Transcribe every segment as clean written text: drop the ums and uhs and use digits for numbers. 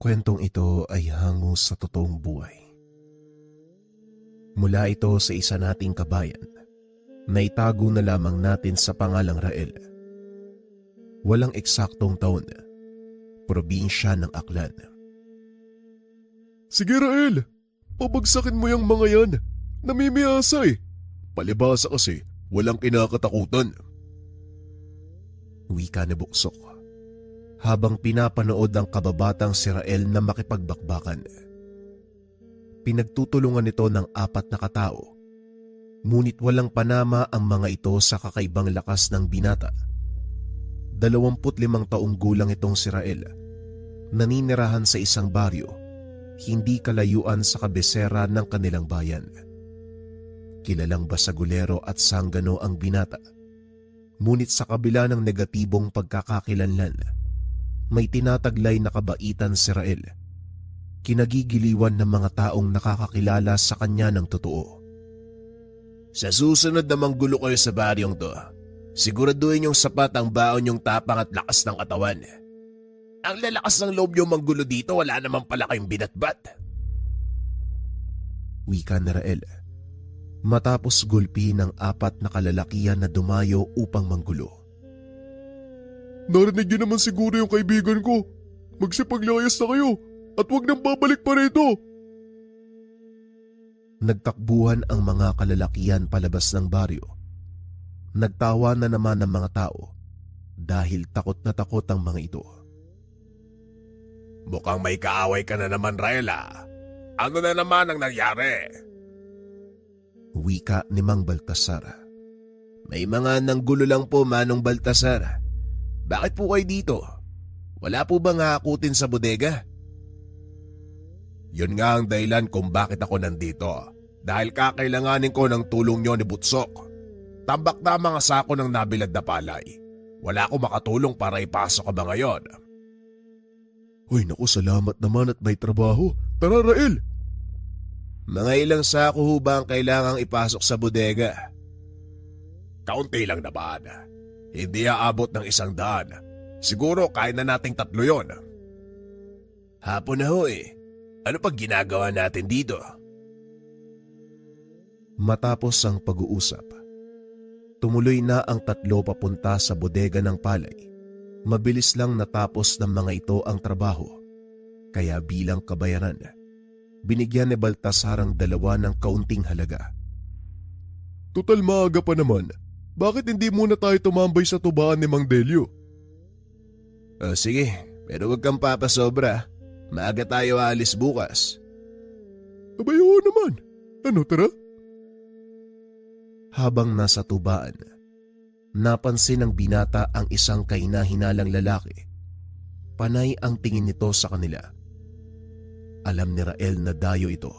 kwentong ito ay hango sa totoong buhay. Mula ito sa isa nating kabayan na itago na lamang natin sa pangalang Rael. Walang eksaktong taon, probinsya ng Aklan. Sige Rael, pabagsakin mo yung mga yan. Namimiyasa eh. Palibasa kasi walang kinakatakutan. Wika ni Buksok habang pinapanood ang kababatang si Rael na makipagbakbakan. Pinagtutulungan nito ng 4 na katao, ngunit walang panama ang mga ito sa kakaibang lakas ng binata. 25 taong gulang itong si Rael, naninirahan sa isang baryo, hindi kalayuan sa kabisera ng kanilang bayan. Kilalang basagulero at sanggano ang binata, ngunit sa kabila ng negatibong pagkakakilanlan, may tinataglay na kabaitan si Rael. Kinagigiliwan ng mga taong nakakakilala sa kanya ng totoo. Sa susunod na manggulo kayo sa baryong to, siguraduhin yung sapat ang baon yung tapang at lakas ng katawan. Ang lalakas ng loob yung manggulo dito, wala naman pala kayong binatbat. Wika ni Rael, matapos gulpi ng 4 na kalalakihan na dumayo upang manggulo. Narinig niyo naman siguro yung kaibigan ko. Magsipaglayas na kayo at huwag nang babalik pa rito. Nagtakbuhan ang mga kalalakihan palabas ng baryo. Nagtawa na naman ang mga tao dahil takot na takot ang mga ito. Mukhang may kaaway ka na naman, Raela. Ano na naman ang nangyari? Wika ni Mang Baltasar. May mga nanggulo lang po, Manong Baltasar. Bakit po kayo dito? Wala po bang hakutin sa bodega? Yun nga ang dahilan kung bakit ako nandito. Dahil kakailanganin ko ng tulong nyo ni Butsok. Tambak na mga sako ng nabilad na palay. Wala ko makatulong para ipasok ka ba ngayon? Hoy naku, salamat naman at may trabaho. Tara Rael! Mga ilang sako ho ba ang kailangang ipasok sa bodega? Kaunti lang naman. Hindi aabot ng 100. Siguro kaya na nating 3 yon. Hapon na ho eh. Ano pag ginagawa natin dito? Matapos ang pag-uusap, tumuloy na ang 3 papunta sa bodega ng palay. Mabilis lang natapos ng mga ito ang trabaho. Kaya bilang kabayaran, binigyan ni Baltasar ang 2 ng kaunting halaga. Total maaga pa naman. Bakit hindi muna tayo tumambay sa tubaan ni Mang Delio? Sige, pero huwag kang papasobra. Maaga tayo aalis bukas. Abay oo naman. Ano, tara? Habang nasa tubaan, napansin ng binata ang isang kahina-hinalang lalaki. Panay ang tingin nito sa kanila. Alam ni Rael na dayo ito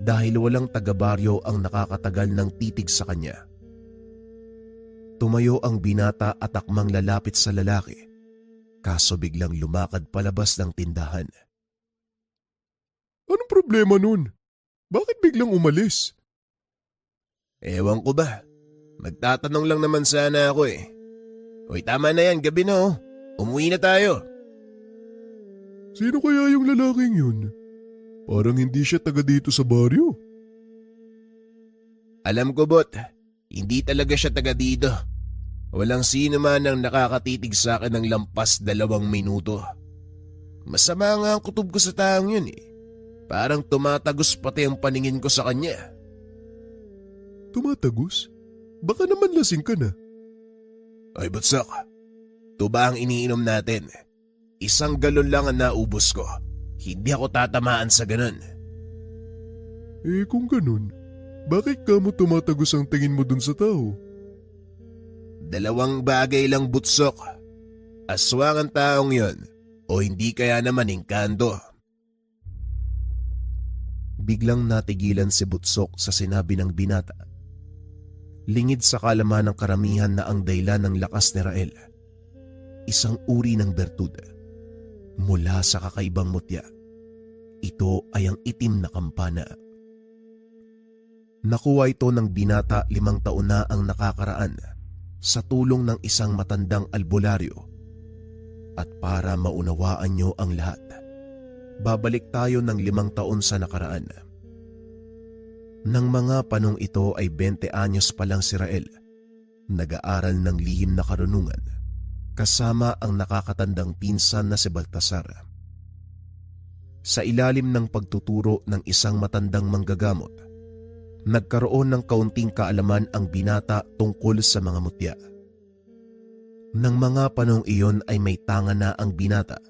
dahil walang taga-baryo ang nakakatagal ng titig sa kanya. Tumayo ang binata at akmang lalapit sa lalaki, kaso biglang lumakad palabas ng tindahan. Anong problema nun? Bakit biglang umalis? Ewan ko ba? Magtatanong lang naman sana ako eh. Hoy, tama na yan, gabi na oh. Umuwi na tayo. Sino kaya yung lalaking yun? Parang hindi siya taga dito sa baryo. Alam ko, Bot. Hindi talaga siya taga dito. Walang sino man ang nakakatitig sa akin ng lampas 2 minuto. Masama nga ang kutob ko sa taong yun eh. Parang tumatagos pati ang paningin ko sa kanya. Tumatagos? Baka naman lasing ka na. Ay, Butsak. Tuba ang iniinom natin. 1 galon lang ang naubos ko. Hindi ako tatamaan sa ganun. Eh kung ganun, bakit ka mo tumatagos ang tingin mo dun sa tao? 2 bagay lang, Butsok. Aswang ang taong yon o hindi kaya naman engkanto. Biglang natigilan si Butsok sa sinabi ng binata. Lingid sa kalaman ng karamihan na ang dahilan ng lakas ni Rael, isang uri ng bertud mula sa kakaibang mutya. Ito ay ang itim na kampana. Nakuha ito ng binata 5 taon na ang nakakaraan sa tulong ng isang matandang albularyo. At para maunawaan nyo ang lahat, Babalik tayo ng 5 taon sa nakaraan. Nang mga panong ito ay 20 anyos pa lang si Rael, nag-aaral ng lihim na karunungan kasama ang nakakatandang pinsan na si Baltasar. Sa ilalim ng pagtuturo ng isang matandang manggagamot, nagkaroon ng kaunting kaalaman ang binata tungkol sa mga mutya. Nang mga panong iyon ay may tanga na ang binata,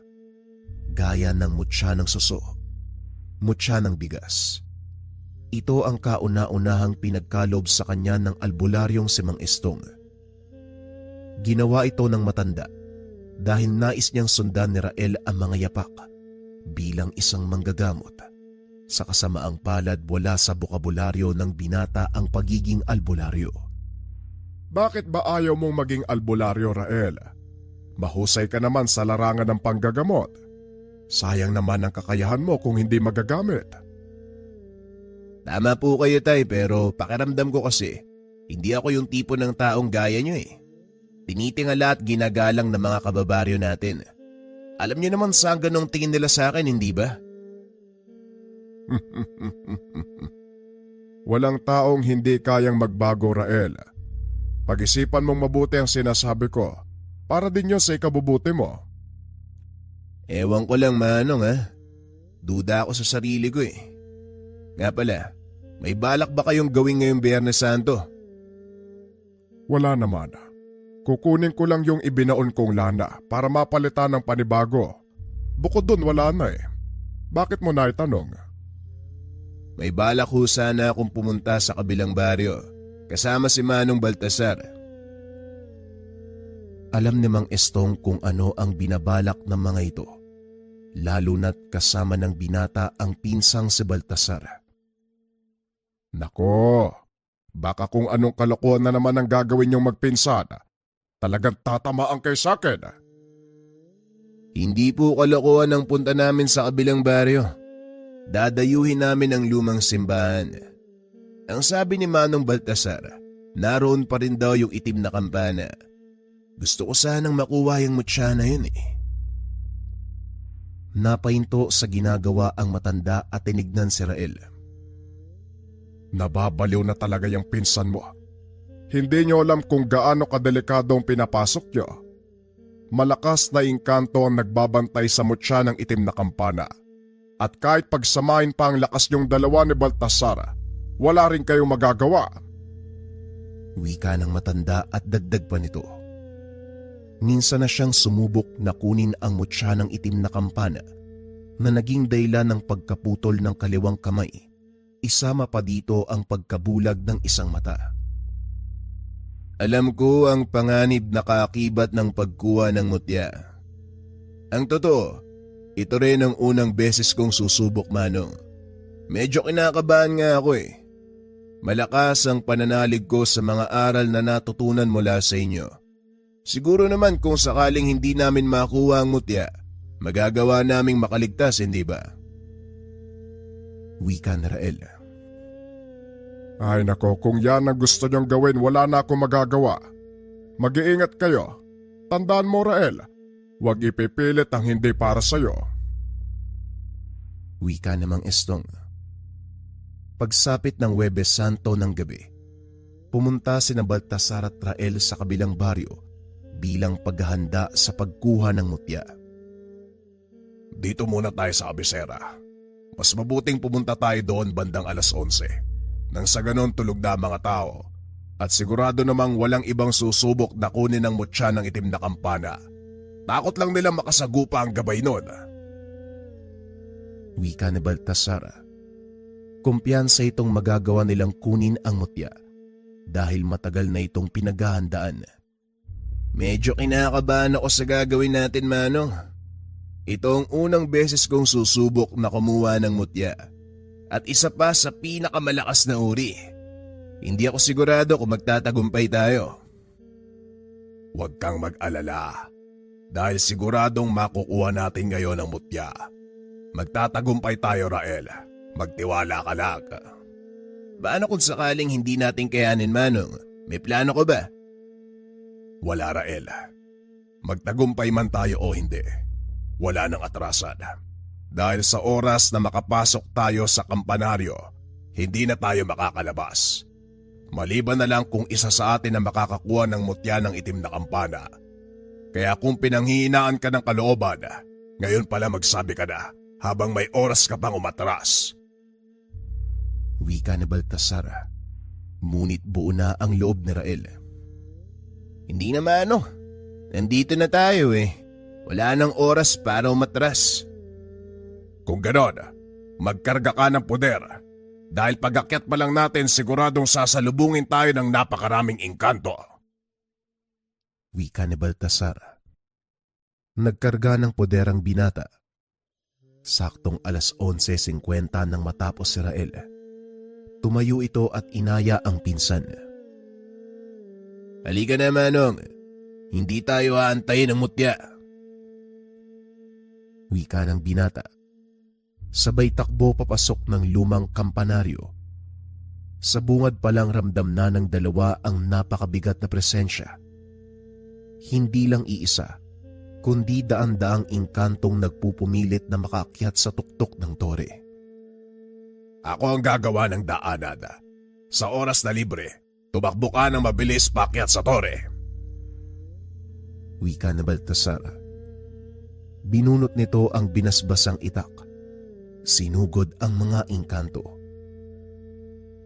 gaya ng mutya ng suso, mutya ng bigas. Ito ang kauna-unahang pinagkalob sa kanya ng albularyong si Mang Estong. Ginawa ito ng matanda dahil nais niyang sundan ni Rael ang mga yapak bilang isang manggagamot. Sa kasamaang palad, wala sa bokabularyo ng binata ang pagiging albularyo. Bakit ba ayaw mong maging albularyo, Rael? Mahusay ka naman sa larangan ng panggagamot. Sayang naman ang kakayahan mo kung hindi magagamit. Tama po kayo, Tay, pero pakiramdam ko kasi hindi ako yung tipo ng taong gaya nyo eh. Tinitingala at ginagalang ng mga kababaryo natin. Alam niyo naman sa ganong tingin nila sa akin, hindi ba? Walang taong hindi kayang magbago, Rael. Pag-isipan mong mabuti ang sinasabi ko para din yun sa ikabubuti mo. Ewan ko lang, Manong, ha. Duda ako sa sarili ko eh. Nga pala, may balak ba kayong gawin ngayong Biyernes Santo? Wala naman. Kukunin ko lang yung ibinaon kong lana para mapalitan ng panibago. Bukod dun wala na eh. Bakit mo na itanong? May balak ho sana akong pumunta sa kabilang baryo kasama si Manong Baltasar. Alam ni Mang Estong kung ano ang binabalak ng mga ito, lalo na't kasama ng binata ang pinsang si Baltasar. Nako, baka kung anong kalokohan na naman ang gagawin niyong magpinsan, talagang tatamaan kayo sa akin. Hindi po kalokohan ang punta namin sa kabilang baryo. Dadayuhin namin ang lumang simbahan. Ang sabi ni Manong Baltasar, naroon pa rin daw yung itim na kampana. Gusto ko sanang makuha yung mutya na yun eh. Napahinto sa ginagawa ang matanda at tinignan si Rael. Nababaliw na talaga yung pinsan mo. Hindi niyo alam kung gaano kadelikado ang pinapasok niyo. Malakas na engkanto ang nagbabantay sa mutya ng itim na kampana. At kahit pagsamahin pa ang lakas niyong dalawa ni Baltasar, wala rin kayong magagawa. Wika ng matanda at dagdag pa nito. Minsan na siyang sumubok na kunin ang mutya ng itim na kampana na naging dahilan ng pagkaputol ng kaliwang kamay. Isama pa dito ang pagkabulag ng isang mata. Alam ko ang panganib na kaakibat ng pagkuha ng mutya. Ang totoo, ito rin ang unang beses kong susubok, Manong. Medyo kinakabahan nga ako eh. Malakas ang pananalig ko sa mga aral na natutunan mula sa inyo. Siguro naman kung sakaling hindi namin makuha ang mutya, magagawa naming makaligtas, hindi ba? Wika ni Rael. Ay nako, kung yan ang gusto niyong gawin, wala na akong magagawa. Mag-iingat kayo. Tandaan mo, Rael, huwag ipipilit ang hindi para sa'yo. Wika ni Mang Estong. Pagsapit ng Huwebes Santo ng gabi, pumunta sina Baltasar at Rael sa kabilang baryo bilang paghahanda sa pagkuha ng mutya. Dito muna tayo sa kabisera. Mas mabuting pumunta tayo doon bandang 11:00. Nang sa ganon tulog na mga tao at sigurado namang walang ibang susubok na kunin ang mutya ng itim na kampana. Takot lang nila makasagupa ang gabay nun. Wika ni Baltasar. Kumpiyansa itong magagawa nilang kunin ang mutya dahil matagal na itong pinaghahandaan. Medyo kinakabahan ako sa gagawin natin, Manong. Ito ang unang beses kong susubok na kumuha ng mutya. At isa pa sa pinakamalakas na uri. Hindi ako sigurado kung magtatagumpay tayo. Huwag kang mag-alala. Dahil siguradong makukuha natin ngayon ang mutya. Magtatagumpay tayo, Rael. Magtiwala ka lang. Paano kung sakaling hindi natin kayanin, Manong? May plano ko ba? Wala, Rael. Magtagumpay man tayo o hindi. Wala nang atrasan. Dahil sa oras na makapasok tayo sa kampanaryo, hindi na tayo makakalabas. Maliban na lang kung isa sa atin na makakakuha ng mutya ng itim na kampana. Kaya kung pinanghihinaan ka ng kalooban, ngayon pala magsabi ka na habang may oras ka pang umatras. Wika ni Baltasar. Ngunit buo na ang loob ni Rael. Hindi naman nandito na tayo Wala nang oras para umatras. Kung ganon, magkarga ka ng poder. Dahil pag-akyat pa lang natin siguradong sasalubungin tayo ng napakaraming engkanto. Wika ni Baltasar. Nagkarga ng poder ang binata. Saktong 11:50 nang matapos si Rael. Tumayo ito at inaya ang pinsan. Halika na, Manong. Hindi tayo aantayin ng mutya. Wika ng binata. Sabay takbo papasok ng lumang kampanaryo. Sa bungad pa lang ramdam na ng dalawa ang napakabigat na presensya. Hindi lang iisa, kundi daan-daang engkantong nagpupumilit na makaakyat sa tuktok ng tore. Ako ang gagawa ng daanan. Sa oras na libre, tumakbo ka ng mabilis paakyat sa tore. Wika na Baltasar. Binunot nito ang binasbasang itak. Sinugod ang mga engkanto.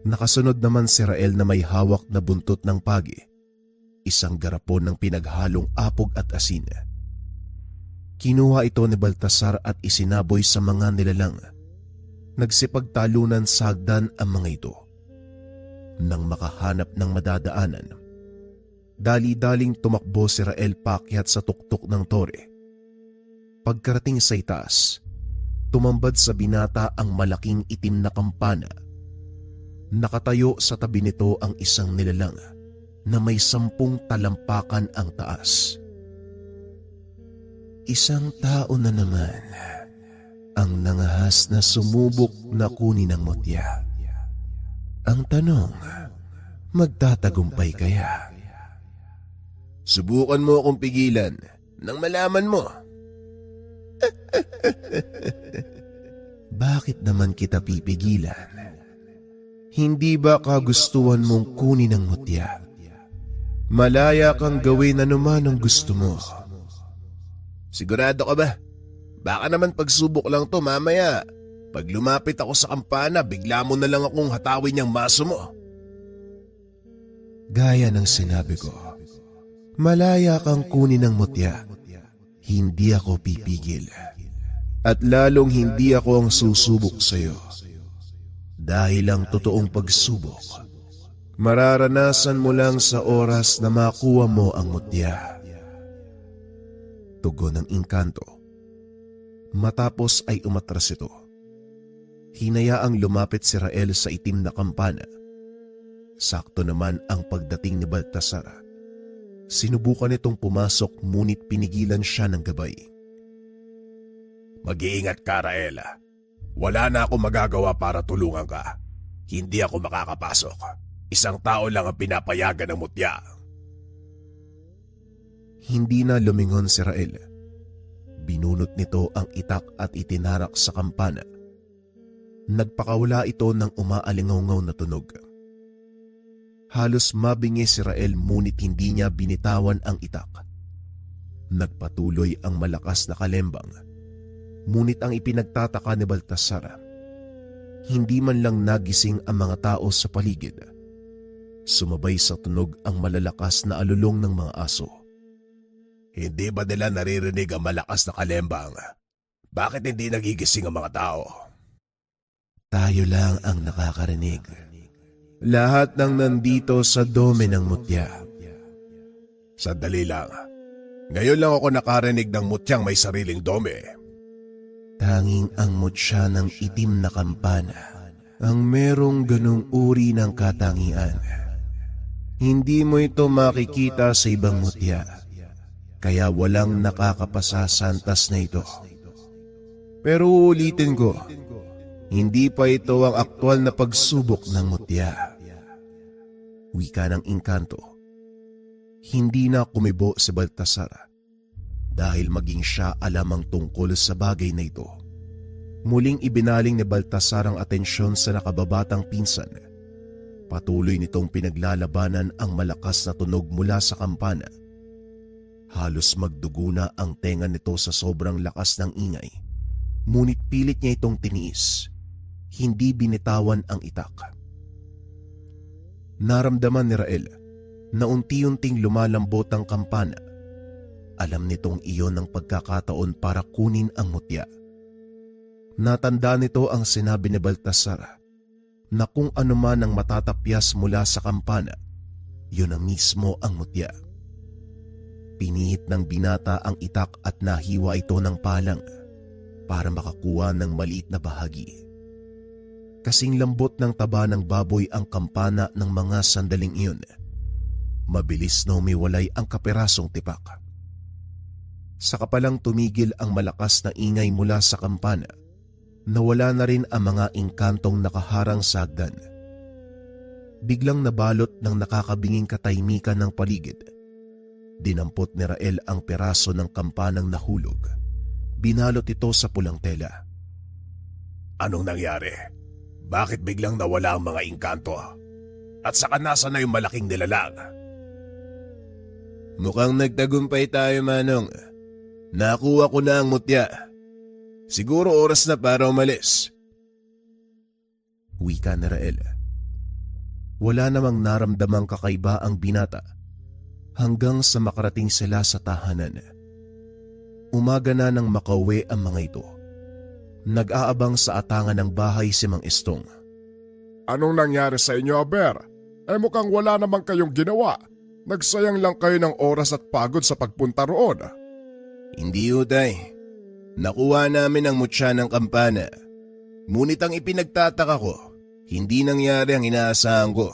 Nakasunod naman si Rael na may hawak na buntot ng pagi. Isang garapon ng pinaghalong apog at asin. Kinuha ito ni Baltasar at isinaboy sa mga nilalang. Nagsipagtalunan sa hagdan ang mga ito. Nang makahanap ng madadaanan, dali-daling tumakbo si Rael paakyat sa tuktok ng tore. Pagkarating sa itaas, tumambad sa binata ang malaking itim na kampana. Nakatayo sa tabi nito ang isang nilalang na may 10 talampakan ang taas. Isang tao na naman ang nangahas na sumubok na kunin ang mutya. Ang tanong, magtatagumpay kaya? Subukan mo akong pigilan nang malaman mo. Bakit naman kita pipigilan? Hindi ba kagustuhan mong kunin ang mutya? Malaya kang gawin anuman ang gusto mo. Sigurado ka ba? Baka naman pagsubok lang to mamaya. Pag lumapit ako sa kampana, bigla mo na lang akong hatawin yung maso mo. Gaya ng sinabi ko, malaya kang kunin ang mutya. Hindi ako pipigil. At lalong hindi ako ang susubok sa iyo. Dahil ang totoong pagsubok, mararanasan mo lang sa oras na makuha mo ang mutya. Tugon ng engkanto. Matapos ay umatras ito. Hinayaang lumapit si Rael sa itim na kampana. Sakto naman ang pagdating ni Baltasar. Sinubukan itong pumasok ngunit pinigilan siya ng gabay. Mag-iingat ka, Rael. Wala na ako magagawa para tulungan ka. Hindi ako makakapasok. Isang tao lang ang pinapayagan ng mutya. Hindi na lumingon si Rael. Binunot nito ang itak at itinarak sa kampana. Nagpakawala ito ng umaalingaw na tunog. Halos mabingi si Rael ngunit hindi niya binitawan ang itak. Nagpatuloy ang malakas na kalembang. Ngunit ang ipinagtataka ni Baltasar, hindi man lang nagising ang mga tao sa paligid. Sumabay sa tunog ang malalakas na alulong ng mga aso. Hindi ba nila naririnig ang malakas na kalembang? Bakit hindi nagigising ang mga tao? Tayo lang ang nakakarinig. Lahat ng nandito sa dome ng mutya. Sandali lang. Ngayon lang ako nakarinig ng mutyang may sariling dome. Tanging ang mutya ng itim na kampana ang merong ganong uri ng katangian. Hindi mo ito makikita sa ibang mutya, kaya walang nakakapasasantas na ito. Pero ulitin ko, hindi pa ito ang aktwal na pagsubok ng mutya. Wika ng engkanto. Hindi na kumibo si Baltasar dahil maging siya alam ang tungkol sa bagay na ito. Muling ibinaling ni Baltasar ang atensyon sa nakababatang pinsan. Patuloy nitong pinaglalabanan ang malakas na tunog mula sa kampana. Halos magdugo na ang tenga nito sa sobrang lakas ng ingay. Ngunit pilit niya itong tiniis. Hindi binitawan ang itak. Naramdaman ni Rael na unti-unting lumalambot ang kampana. Alam nitong iyon ang pagkakataon para kunin ang mutya. Natanda nito ang sinabi ni Baltasar na kung ano man ang matatapyas mula sa kampana, yun ang mismo ang mutya. Pinihit ng binata ang itak at nahiwa ito ng palang para makakuha ng maliit na bahagi. Kasing lambot ng taba ng baboy ang kampana ng mga sandaling iyon. Mabilis na umiwalay ang kaperasong tipak. Saka palang tumigil ang malakas na ingay mula sa kampana. Nawala na rin ang mga engkantong nakaharang sa hagdan. Biglang nabalot ng nakakabinging katahimikan ng paligid. Dinampot ni Rael ang peraso ng kampanang nahulog. Binalot ito sa pulang tela. Anong nangyari? Bakit biglang nawala ang mga engkanto? At saka nasa na yung malaking nilalang? Mukhang nagtagumpay tayo, Manong. Nakuha ko na ang mutya. Siguro oras na para umalis. Wika ni Rael. Wala namang naramdamang kakaiba ang binata hanggang sa makarating sila sa tahanan. Umaga na nang makauwi ang mga ito. Nag-aabang sa atangan ng bahay si Mang Estong. Anong nangyari sa inyo, Aber? Mukhang wala namang kayong ginawa. Nagsayang lang kayo ng oras at pagod sa pagpunta roon. Hindi, Utay. Nakuha namin ang mutya ng kampana. Ngunit ang ipinagtataka ko, hindi nangyari ang inaasahan ko.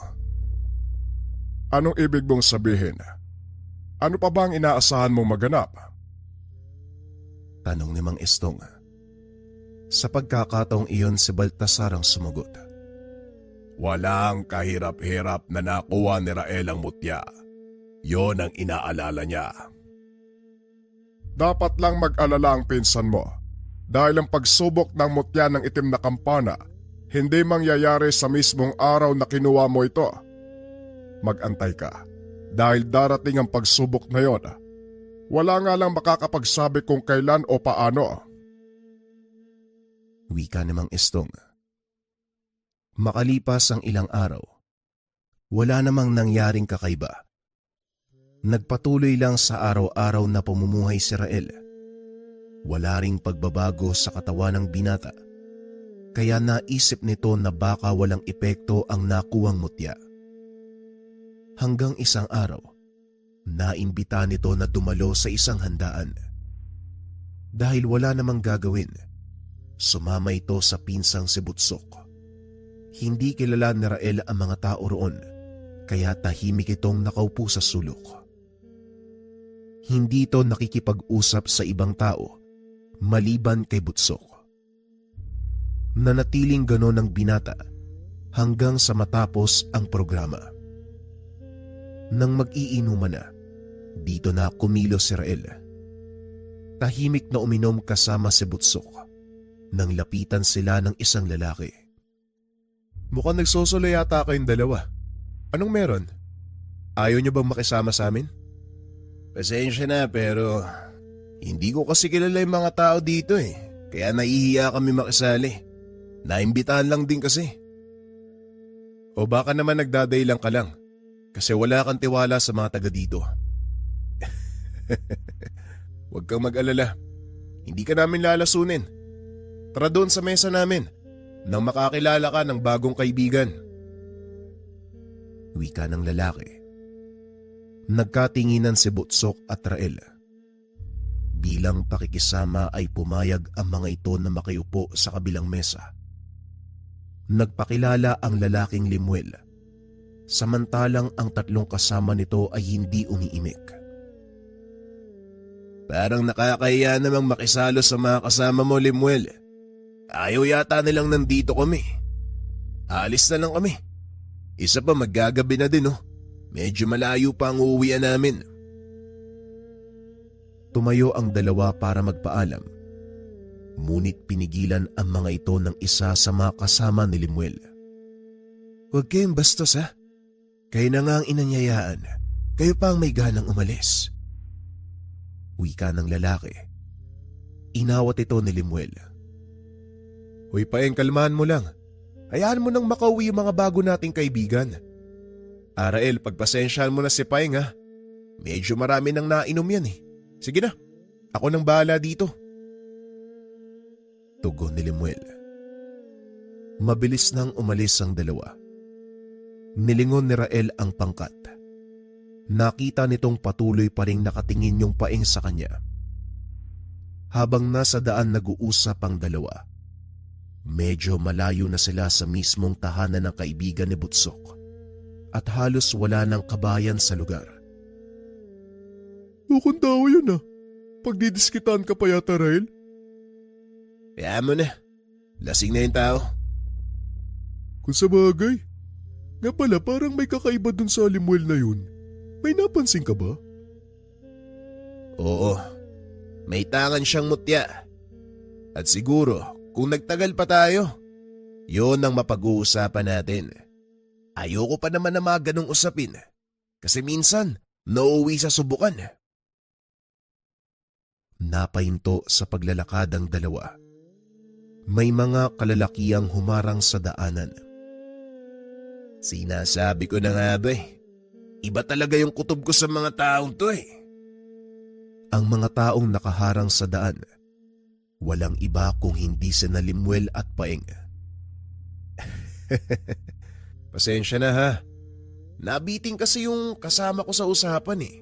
Anong ibig mong sabihin? Ano pa ba ang inaasahan mong maganap? Tanong ni Mang Estong. Sa pagkakataong iyon si Baltasar ang sumagot. Walang kahirap-hirap na nakuha ni Rael ang mutya. Yon ang inaalala niya. Dapat lang mag-alala ang pinsan mo dahil ang pagsubok ng mutya ng itim na kampana hindi mangyayari sa mismong araw na kinuha mo ito. Mag-antay ka dahil darating ang pagsubok na yon. Wala nga lang makakapagsabi kung kailan o paano. Wika ni Mang Estong. Makalipas ang ilang araw, wala namang nangyaring kakaiba. Nagpatuloy lang sa araw-araw na pamumuhay si Rael. Wala ring pagbabago sa katawan ng binata, kaya naisip nito na baka walang epekto ang nakuwang mutya. Hanggang isang araw, naimbita nito na dumalo sa isang handaan. Dahil wala namang gagawin, sumama ito sa pinsang si Butsok. Hindi kilala ni Rael ang mga tao roon, kaya tahimik itong nakaupo sa sulok. Hindi ito nakikipag-usap sa ibang tao, maliban kay Butsok. Nanatiling ganon ang binata hanggang sa matapos ang programa. Nang mag-iinuman na, dito na kumilos si Rael. Tahimik na uminom kasama si Butsok nang lapitan sila ng isang lalaki. Mukhang nagsosolo yata kayong dalawa. Anong meron? Ayaw niyo bang makisama sa amin? Pasensya na pero hindi ko kasi kilala yung mga tao dito kaya nahihiya kami makisali. Naimbitahan lang din kasi. O baka naman nagdaday lang ka lang kasi wala kang tiwala sa mga taga dito. Huwag kang mag-alala. Hindi ka namin lalasunin. Tara doon sa mesa namin nang makakilala ka ng bagong kaibigan. Wika ng lalaki. Nagkatinginan si Butsok at Rael. Bilang pakikisama ay pumayag ang mga ito na makiupo sa kabilang mesa. Nagpakilala ang lalaking Limuel, samantalang ang tatlong kasama nito ay hindi umiimik. Parang nakakahiya namang makisalo sa mga kasama mo, Limuel. Ayaw yata nilang nandito kami. Alis na lang kami. Isa pa maggagabi na din Medyo malayo pa ang uuwian namin. Tumayo ang dalawa para magpaalam. Ngunit pinigilan ang mga ito ng isa sa mga kasama ni Limuel. Huwag kayong bastos ha. Kayo na nga ang inanyayaan. Kayo pa ang may ganang umalis. Wika ng lalaki. Inawat ito ni Limuel. Uy Paeng, kalmahan mo lang. Hayaan mo nang makauwi yung mga bago nating kaibigan. Arael, pagpasensyahan mo na si Paeng ha. Medyo marami nang nainom yan eh. Sige na, ako nang bahala dito. Tugon ni Limuel. Mabilis nang umalis ang dalawa. Nilingon ni Rael ang pangkat. Nakita nitong patuloy pa ring nakatingin yung Paeng sa kanya. Habang nasa daan nag-uusap ang dalawa, medyo malayo na sila sa mismong tahanan ng kaibigan ni Butsok at halos wala ng kabayan sa lugar. Mukhang tao yun ah. Pagdidiskitan ka pa yata, Rael? Kaya mo na. Lasing na yung tao. Kung sa bagay. Nga pala parang may kakaiba dun sa Limuel na yun. May napansin ka ba? Oo. May tangan siyang mutya. At siguro, kung nagtagal pa tayo, yun ang mapag-uusapan natin. Ayoko pa naman na mga ganong usapin. Kasi minsan, nauuwi sa subukan. Napahinto sa paglalakad ang dalawa. May mga kalalakiang humarang sa daanan. Sinasabi ko na nga ba eh. Iba talaga yung kutob ko sa mga taong to eh. Ang mga taong nakaharang sa daan, walang iba kung hindi sina Limuel at Paeng. Pasensya na ha. Nabiting kasi yung kasama ko sa usapan eh.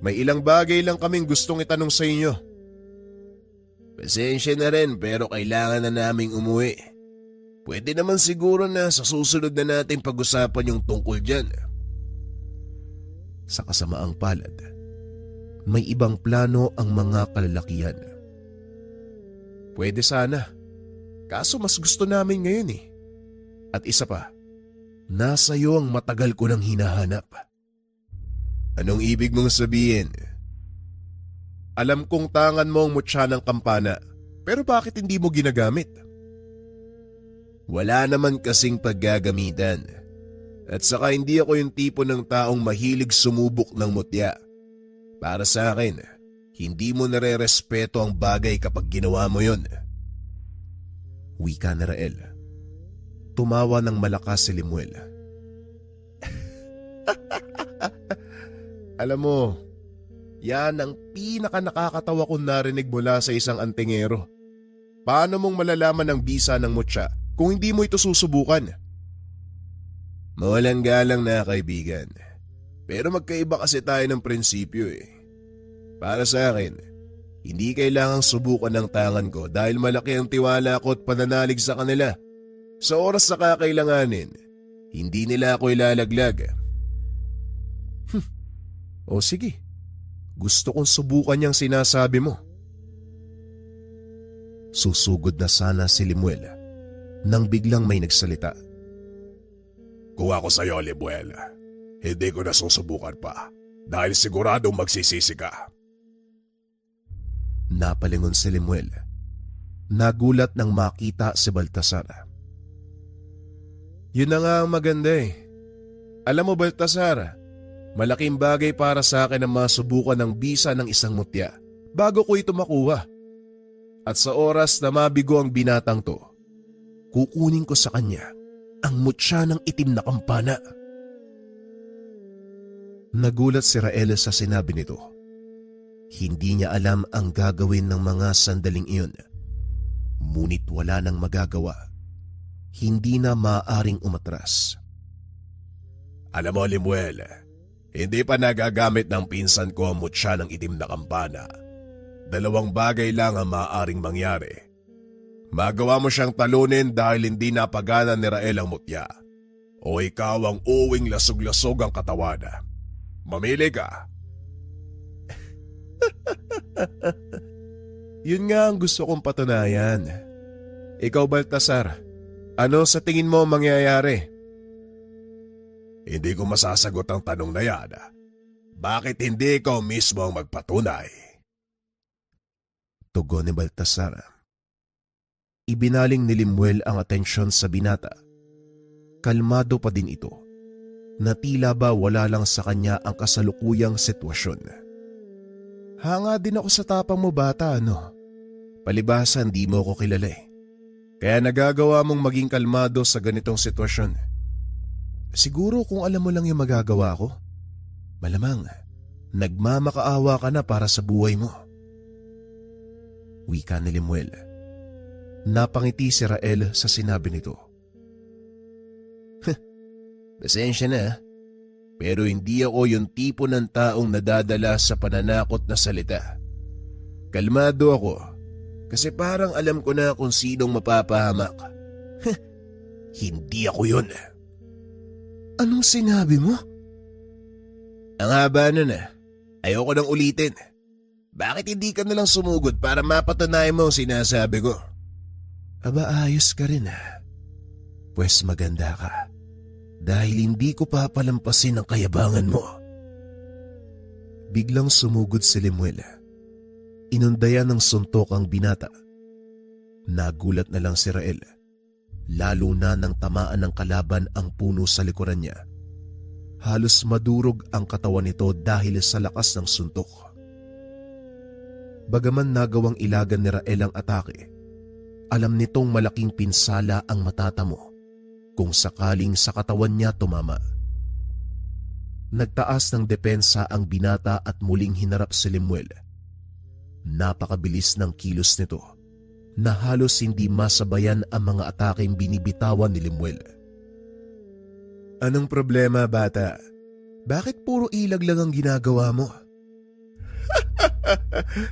May ilang bagay lang kaming gustong itanong sa inyo. Pasensya na rin pero kailangan na naming umuwi. Pwede naman siguro na sa susunod na natin pag-usapan yung tungkol dyan. Sa kasamaang palad, may ibang plano ang mga kalalakihan. Pwede sana, kaso mas gusto namin ngayon eh. At isa pa, nasa iyo ang matagal ko nang hinahanap. Anong ibig mong sabihin? Alam kong tangan mo ang mutya ng kampana, pero bakit hindi mo ginagamit? Wala naman kasing paggagamitan. At saka hindi ako yung tipo ng taong mahilig sumubok ng mutya. Para sa akin, hindi mo nare-respeto ang bagay kapag ginawa mo yon. Wika ni Rael. Tumawa ng malakas si Limuel. Alam mo, yan ang pinaka-nakakatawa kong narinig mula sa isang antingero. Paano mong malalaman ang bisa ng mutya kung hindi mo ito susubukan? Mawalang galang na kaibigan. Pero magkaiba kasi tayo ng prinsipyo eh. Para sa akin, hindi kailangang subukan ng tangan ko dahil malaki ang tiwala ko at pananalig sa kanila. Sa oras na kakailanganin, hindi nila ako ilalaglag. O sige, gusto kong subukan yung sinasabi mo. Susugod na sana si Limuel nang biglang may nagsalita. Kung ako sa'yo, Limuel, hindi ko na susubukan pa dahil siguradong magsisisi ka. Napalingon si Limuel. Nagulat nang makita si Baltasar. Yun na nga ang maganda eh. Alam mo Baltasar, malaking bagay para sa akin ang masubukan ng bisa ng isang mutya bago ko ito makuha. At sa oras na mabigo ang binatang to, kukunin ko sa kanya ang mutya ng itim na kampana. Nagulat si Rael sa sinabi nito. Hindi niya alam ang gagawin ng mga sandaling iyon. Ngunit wala nang magagawa. Hindi na maaaring umatras. Alam mo, Limuel, hindi pa nagagamit ng pinsan ko ang mutya ng itim na kampana. Dalawang bagay lang ang maaaring mangyari. Magawa mo siyang talunin dahil hindi napagana ni Rael ang mutya. O ikaw ang uwing lasog-lasog ang katawan. Mamili ka. Yun nga ang gusto kong patunayan. Ikaw Baltasar, ano sa tingin mo mangyayari? Hindi ko masasagot ang tanong na yan. Bakit hindi ikaw mismo ang magpatunay? Tugon ni Baltasar. Ibinaling ni Limuel ang atensyon sa binata. Kalmado pa din ito, na tila ba wala lang sa kanya ang kasalukuyang sitwasyon. Hanga din ako sa tapang mo bata, ano? Palibhasa hindi mo ako kilala eh. Kaya nagagawa mong maging kalmado sa ganitong sitwasyon. Siguro kung alam mo lang yung magagawa ko, malamang nagmamakaawa ka na para sa buhay mo. Wika ni Limuel. Napangiti si Rael sa sinabi nito. Pasensya na, pero hindi ako yung tipo ng taong nadadala sa pananakot na salita. Kalmado ako kasi parang alam ko na kung sinong mapapahamak. Hindi ako yun. Anong sinabi mo? Ang haba nun ayoko nang ulitin. Bakit hindi ka nalang sumugod para mapatunayan mo ang sinasabi ko? Aba, ayos ka rin Pwes maganda ka. Dahil hindi ko papalampasin ang kayabangan mo. Biglang sumugod si Limuel. Inundayan ng suntok ang binata. Nagulat na lang si Rael. Lalo na nang tamaan ng kalaban ang puno sa likuran niya. Halos madurog ang katawan nito dahil sa lakas ng suntok. Bagaman nagawang ilagan ni Rael ang atake, alam nitong malaking pinsala ang matatamo kung sakaling sa katawan niya tumama. Nagtaas ng depensa ang binata at muling hinarap si Limuel. Napakabilis ng kilos nito na halos hindi masabayan ang mga atakeng binibitawan ni Limuel. Anong problema, bata? Bakit puro ilag lang ang ginagawa mo?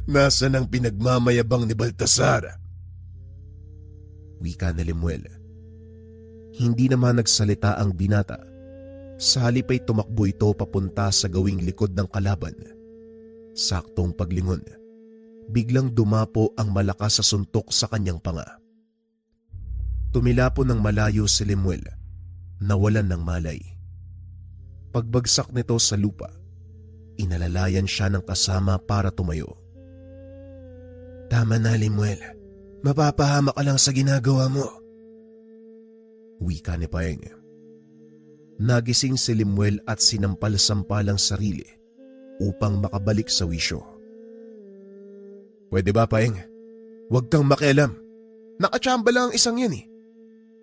Nasaan ang pinagmamayabang ni Baltasar? Wika ni Limuel. Hindi naman nagsalita ang binata. Sa halip ay tumakbo ito papunta sa gawing likod ng kalaban. Saktong paglingon, biglang dumapo ang malakas sa suntok sa kanyang panga. Tumilapo ng malayo si Limuel, nawalan ng malay. Pagbagsak nito sa lupa, inalalayan siya ng kasama para tumayo. Tama na, Limuel. Mapapahamak ka lang sa ginagawa mo. Wika ni Paeng. Nagising si Limuel at sinampal-sampal ang sarili upang makabalik sa wisyo. Pwede ba, Paeng? Huwag kang makialam. Nakachamba lang ang isang yan eh.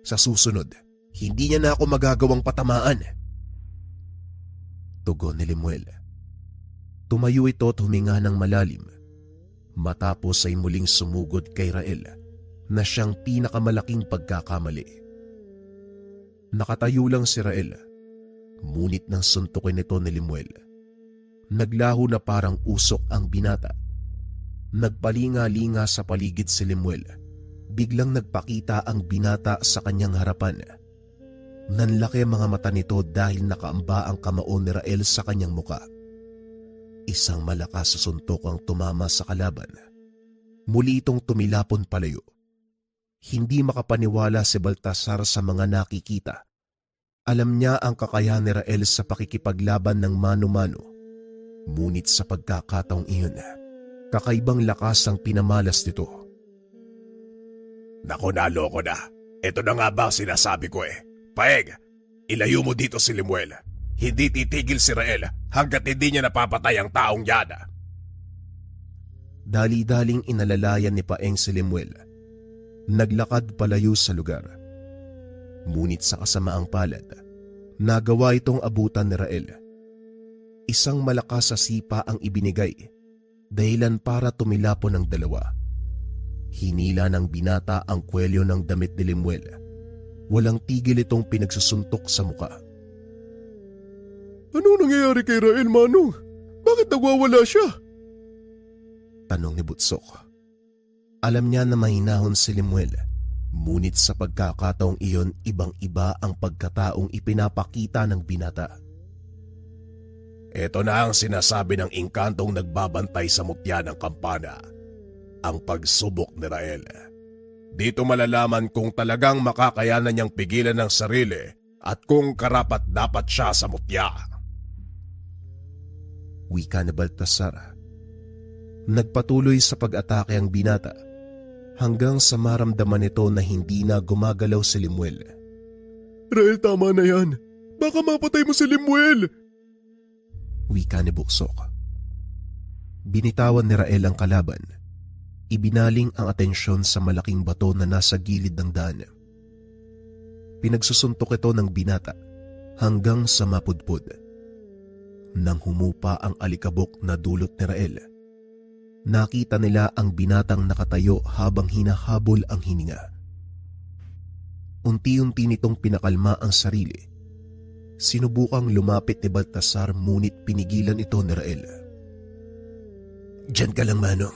Sa susunod, hindi niya na ako magagawang patamaan. Tugon ni Limuel. Tumayo ito at huminga ng malalim. Matapos ay muling sumugod kay Rael na siyang pinakamalaking pagkakamali. Nakatayo lang si Rael, ngunit nang suntukin ito ni Limuel. Naglaho na parang usok ang binata. Nagpalinga-linga sa paligid si Limuel. Biglang nagpakita ang binata sa kanyang harapan. Nanlaki ang mga mata nito dahil nakaamba ang kamao ni Rael sa kanyang muka. Isang malakas sa suntok ang tumama sa kalaban. Muli itong tumilapon palayo. Hindi makapaniwala si Baltasar sa mga nakikita. Alam niya ang kakayahan ni Rael sa pakikipaglaban ng mano-mano. Ngunit sa pagkakataong iyon, kakaibang lakas ang pinamalas nito. Naku, naloko na. Ito na nga ba ang sinasabi ko eh. Paeng, ilayo mo dito si Limuel. Hindi titigil si Rael hanggat hindi niya napapatay ang taong yan. Dali-daling inalalayan ni Paeng si Limuel. Naglakad palayo sa lugar. Ngunit sa kasamaang palad, nagawa itong abutan ni Rael. Isang malakas sa sipa ang ibinigay, dahilan para tumilapon ng dalawa. Hinila ng binata ang kwelyo ng damit ni Limuel. Walang tigil itong pinagsusuntok sa muka. Ano nangyayari kay Rael, Manong? Bakit nagwawala siya? Tanong ni Butsok. Alam niya na mahinahon si Limuel, ngunit sa pagkakataong iyon ibang-iba ang pagkataong ipinapakita ng binata. Ito na ang sinasabi ng engkantong nagbabantay sa mutya ng kampana. Ang pagsubok ni Rael. Dito malalaman kung talagang makakayanan niyang pigilan ng sarili at kung karapat-dapat siya sa mutya. Wika ni Baltasar. Nagpatuloy sa pag-atake ang binata. hanggang sa maramdaman nito na hindi na gumagalaw si Limuel. Rael, tama na yan. Baka mapatay mo si Limuel. Wika ni Buksok. Binitawan ni Rael ang kalaban. Ibinaling ang atensyon sa malaking bato na nasa gilid ng daan. Pinagsusuntok ito ng binata hanggang sa mapudpud. Nang humupa ang alikabok na dulot ni Rael, nakita nila ang binatang nakatayo habang hinahabol ang hininga. Unti-unti nitong pinakalma ang sarili. Sinubukang lumapit ni Baltasar ngunit pinigilan ito ni Rael. "Diyan ka lang, Manong.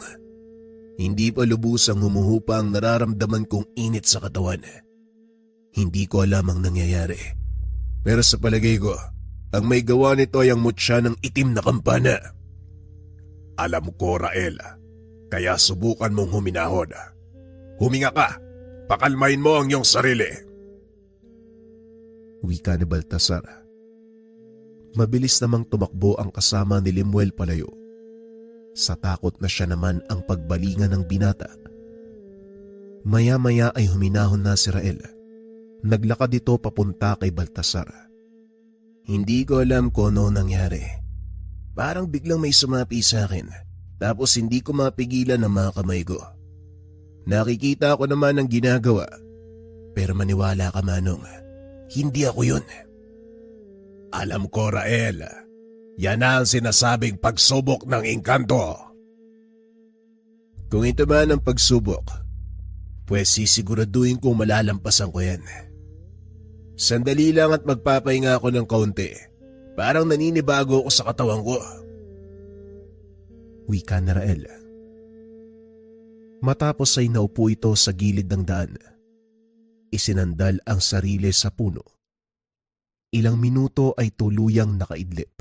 Hindi pa lubusang humuhupa ang nararamdaman kong init sa katawan. Hindi ko alam ang nangyayari. Pero sa palagay ko, ang may gawa nito ay ang mutya ng itim na kampana." Alam ko, Rael. Kaya subukan mong huminahon. Huminga ka. Pakalmain mo ang iyong sarili. Wika ni Baltasar. Mabilis namang tumakbo ang kasama ni Limuel palayo. Sa takot na siya naman ang pagbalingan ng binata. Maya-maya ay huminahon na si Rael. Naglakad ito papunta kay Baltasar. "Hindi ko alam kung ano nangyari. Parang biglang may sumapi sa akin, tapos hindi ko mapigilan ang mga kamay ko. Nakikita ko naman ang ginagawa, pero maniwala ka, Manong, hindi ako yun." Alam ko, Rael. Yan ang sinasabing pagsubok ng engkanto. Kung ito man ang pagsubok, pues sisiguraduhin kong malalampasan ko yan. Sandali lang at magpapahinga ako ng kaunti. Parang naninibago ako sa katawan ko. Wika ni Rael. Matapos ay naupo ito sa gilid ng daan. Isinandal ang sarili sa puno. Ilang minuto ay tuluyang nakaidlip.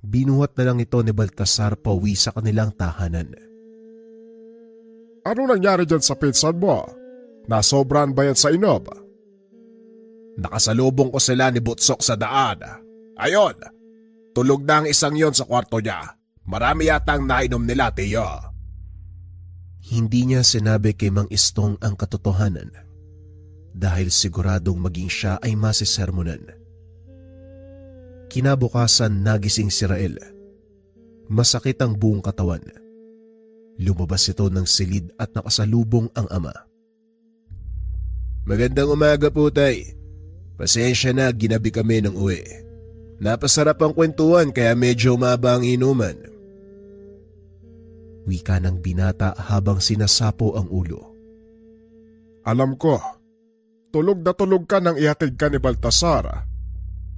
Binuhat na lang ito ni Baltasar pauwi sa kanilang tahanan. Ano nangyari dyan sa pinsan mo? Nasobran ba yan sa inom? Nakasalubong ko sila ni Butsok sa daan. Ayon, tulog na ang isang yon sa kwarto niya. Marami yatang nainom nila, Tiyo. Hindi niya sinabi kay Mang Istong ang katotohanan dahil siguradong maging siya ay masisermonan. Kinabukasan nagising si Rael. Masakit ang buong katawan. Lumabas ito ng silid at nakasalubong ang ama. "Magandang umaga po, Tay. Pasensya na, ginabi kami ng uwi. Napasarap ang kwentuhan kaya medyo umaba ang inuman." Wika ng binata habang sinasapo ang ulo. Alam ko, tulog na tulog ka nang ihatid ka ni Baltasar.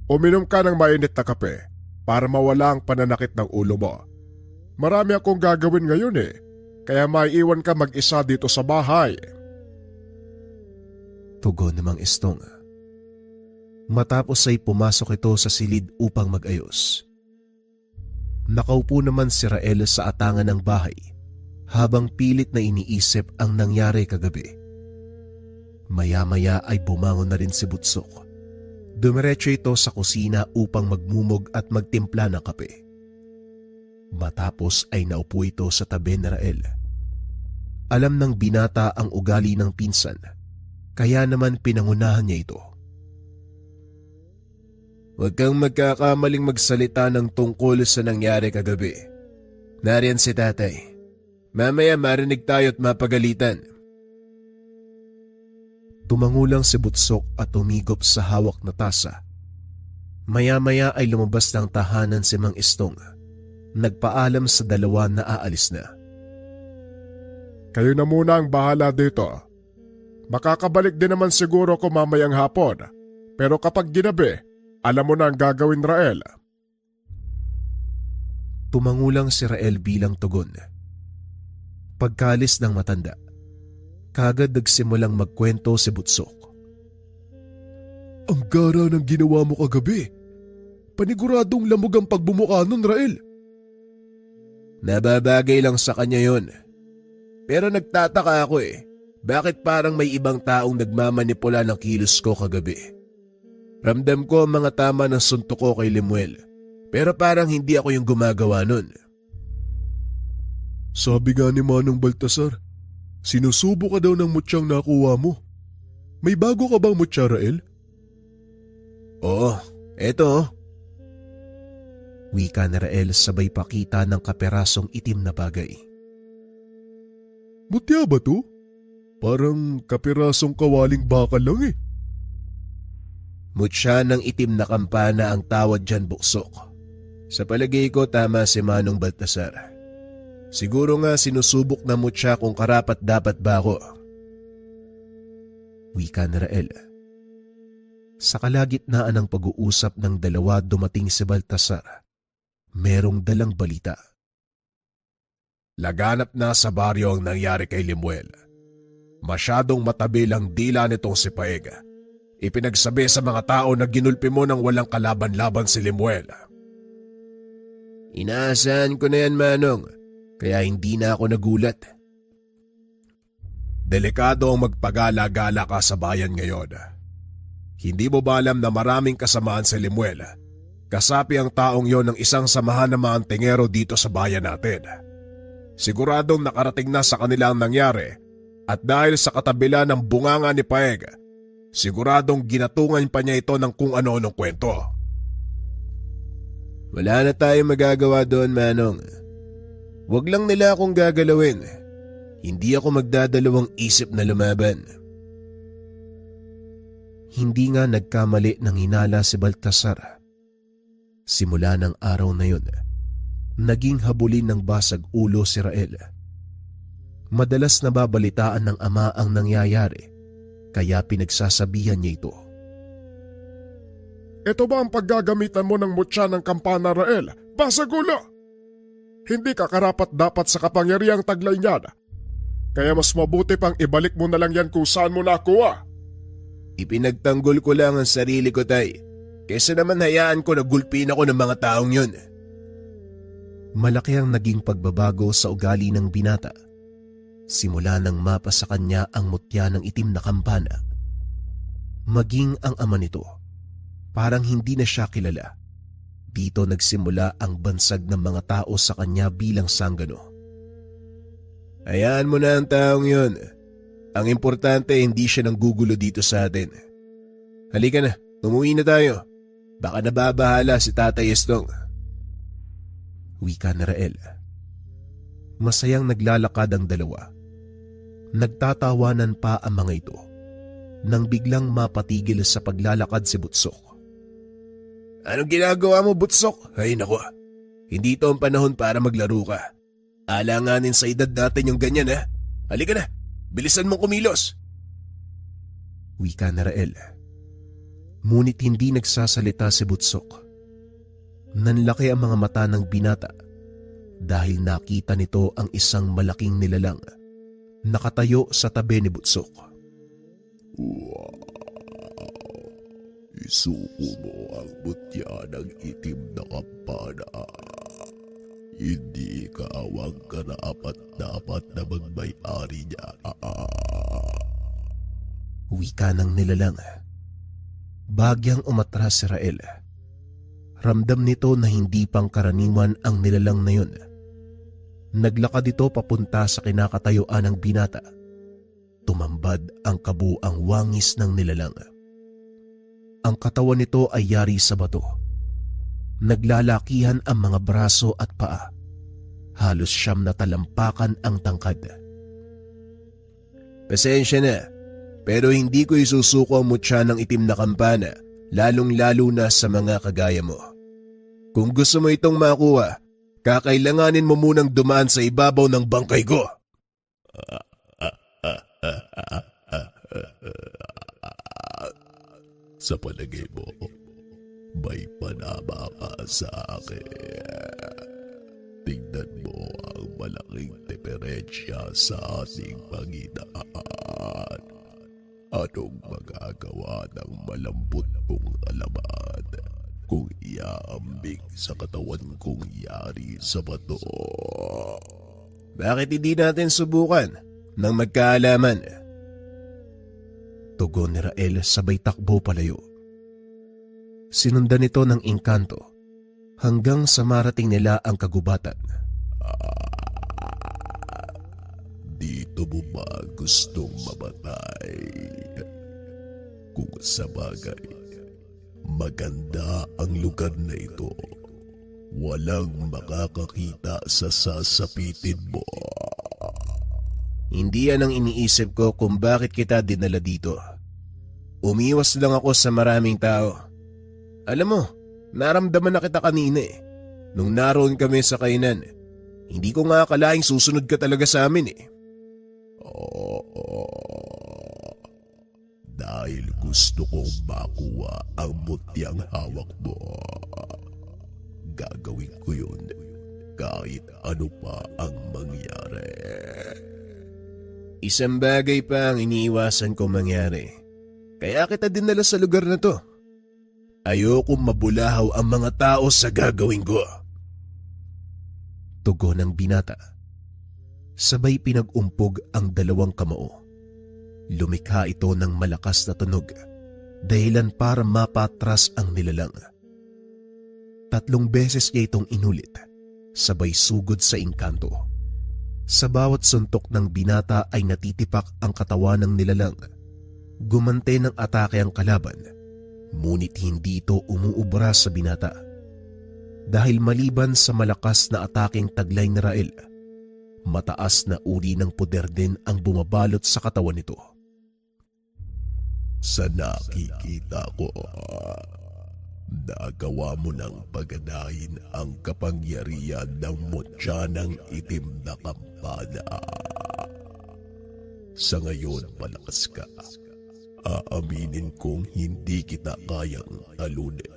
Uminom ka ng mainit na kape para mawala ang pananakit ng ulo mo. Marami akong gagawin ngayon kaya maiiwan ka mag-isa dito sa bahay. Tugon ni Mang Istong. Matapos ay pumasok ito sa silid upang mag-ayos. Nakaupo naman si Rael sa atangan ng bahay habang pilit na iniisip ang nangyari kagabi. Maya-maya ay bumangon na rin si Butsok. Dumiretso ito sa kusina upang magmumog at magtimpla ng kape. Matapos ay naupo ito sa tabi ni Rael. Alam ng binata ang ugali ng pinsan, kaya naman pinangunahan niya ito. "Huwag kang magkakamaling magsalita ng tungkol sa nangyari kagabi. Nariyan si tatay. Mamaya marinig tayo at mapagalitan." Tumangulang si Butsok at tumigop sa hawak na tasa. Maya-maya ay lumabas ng tahanan si Mang Istong. Nagpaalam sa dalawa na aalis na. Kayo na muna ang bahala dito. Makakabalik din naman siguro ko mamayang hapon. Pero kapag ginabi, alam mo na ang gagawin, Rael. Tumangulang si Rael bilang tugon. Pagkalis ng matanda, kagad nagsimulang magkwento si Butsok. "Ang gara ng ginawa mo kagabi. Paniguradong lamog ang pagbumuka nun, Rael." "Nababagay lang sa kanya yon. Pero nagtataka ako bakit parang may ibang taong nagmamanipula ng kilos ko kagabi. Ramdam ko ang mga tama ng suntok ko kay Limuel, pero parang hindi ako yung gumagawa nun." "Sabi nga ni Manong Baltasar, Sinusubo ka daw ng mutyang nakuha mo. May bago ka bang mutya, Rael? Oo, eto. Wika ni Rael sabay pakita ng kaperasong itim na bagay. Mutya ba to? Parang kapirasong kawaling bakal lang eh. Mutya ng itim na kampana ang tawad dyan, Buksok. Sa palagay ko tama si Manong Baltasar. Siguro nga sinusubok na mutya kung karapat dapat ba ako. Wika ni Rael. Sa kalagitnaan ng pag-uusap ng dalawa dumating si Baltasar. Merong dalang balita. Laganap na sa baryo ang nangyari kay Limuel. Masyadong matabil ang dila nitong si Paeg. Ipinagsabi sa mga tao na ginulpi mo ng walang kalaban-laban si Limuel. Inaasahan ko na yan, Manong. Kaya hindi na ako nagulat. Delikado ang magpagala-gala ka sa bayan ngayon. Hindi mo ba alam na maraming kasamaan si Limuel? Kasapi ang taong yon ng isang samahan ng mga antingero dito sa bayan natin. Siguradong nakarating na sa kanila ang nangyari at dahil sa katabila ng bunganga ni Paeg, siguradong ginatungan pa niya ito ng kung ano-anong kwento. Wala na tayong magagawa doon, Manong. Huwag lang nila akong gagalawin. Hindi ako magdadalawang isip na lumaban. Hindi nga nagkamali ng hinala si Baltasar. Simula ng araw na yun, naging habulin ng basag ulo si Rael. Madalas nababalitaan ng ama ang nangyayari, kaya pinagsasabihan niya ito. Ito ba ang paggagamitan mo ng mutya ng kampana, Rael? Basag ulo! Hindi ka karapat dapat sa kapangyarihang taglay niyan. Kaya mas mabuti pang ibalik mo na lang yan kung saan mo nakuha. Ipinagtanggol ko lang ang sarili ko, Tay. Kesa naman hayaan ko na gulpin ako ng mga taong yun. Malaki ang naging pagbabago sa ugali ng binata. Simula nang mapa sa kanya ang mutya ng itim na kampana. Maging ang ama nito, parang hindi na siya kilala. Dito nagsimula ang bansag ng mga tao sa kanya bilang sanggano. Hayaan mo na ang taong yun. Ang importante hindi siya nanggugulo dito sa atin. Halika na, umuwi na tayo. Baka nababahala si Tatay Estong. Wika ni Rael. Masayang naglalakad ang dalawa. Nagtatawanan pa ang mga ito nang biglang mapatigil sa paglalakad si Butsok. Anong ginagawa mo, Butsok? Ay nako, hindi ito ang panahon para maglaro ka. Alanganin sa edad natin yung ganyan, ha? Halika na, bilisan mong kumilos. Wika ni Rael. Ngunit hindi nagsasalita si Butsok. Nanlaki ang mga mata ng binata dahil nakita nito ang isang malaking nilalang nakatayo sa tabi ni Butsok. Wow! Isuko mo ang mutya ng itim na kampana. Hindi ka awang karapat-dapat na magmay-ari niya. Wika ng nilalang. Bagyang umatras si Rael. Ramdam nito na hindi pangkaraniwan ang nilalang na yun. Naglakad ito papunta sa kinakatayuan ng binata. Tumambad ang kabuang wangis ng nilalang. Ang katawan nito ay yari sa bato. Naglalakihan ang mga braso at paa. Halos siyam na talampakan ang tangkad. Pasensya na, pero hindi ko isusuko ang mutya ng itim na kampana, lalong-lalo na sa mga kagaya mo. Kung gusto mo itong makuha, kakailanganin mo munang dumaan sa ibabaw ng bangkay ko. Sa palagay mo, may panama ka sa akin. Tingnan mo ang malaking diferensya sa ating Panginoon. Anong magagawa ng malambot kong alaman kung iaambing sa katawan kong yari sa bato? Bakit hindi natin subukan ng magkaalaman? Tugon ni Rael sabay takbo palayo. Sinundan ito ng engkanto hanggang sa marating nila ang kagubatan. Dito Dito mo ba gustong mamatay? Kung sa bagay, maganda ang lugar na ito. Walang makakakita sa sasapitin mo. Hindi yan ang iniisip ko kung bakit kita dinala dito. Umiwas lang ako sa maraming tao. Alam mo, naramdaman na kita kanina eh. Nung naroon kami sa kainan, hindi ko nga akalaing susunod ka talaga sa amin eh. Oo. Dahil gusto kong makuha ang mutyang hawak mo. Gagawin ko yun kahit ano pa ang mangyari. Isang bagay pa ang iniiwasan ko mangyari. Kaya kita dinala sa lugar na to. Ayokong mabulahaw ang mga tao sa gagawin ko. Tugon ng binata. Sabay pinag-umpog ang dalawang kamao. Lumikha ito ng malakas na tunog, dahilan para mapatras ang nilalang. 3 beses niya itong inulit, sabay sugod sa engkanto. Sa bawat suntok ng binata ay natitipak ang katawan ng nilalang. Gumante ng atake ang kalaban, ngunit hindi ito umuubra sa binata. Dahil maliban sa malakas na ataking taglay ni Rael, mataas na uri ng poder din ang bumabalot sa katawan nito. Sa nakikita ko, nagawa mo ng paganahin ang kapangyarihan ng mutya ng itim na kampana. Sa ngayon, malakas ka. Aaminin kong hindi kita kayang talunin.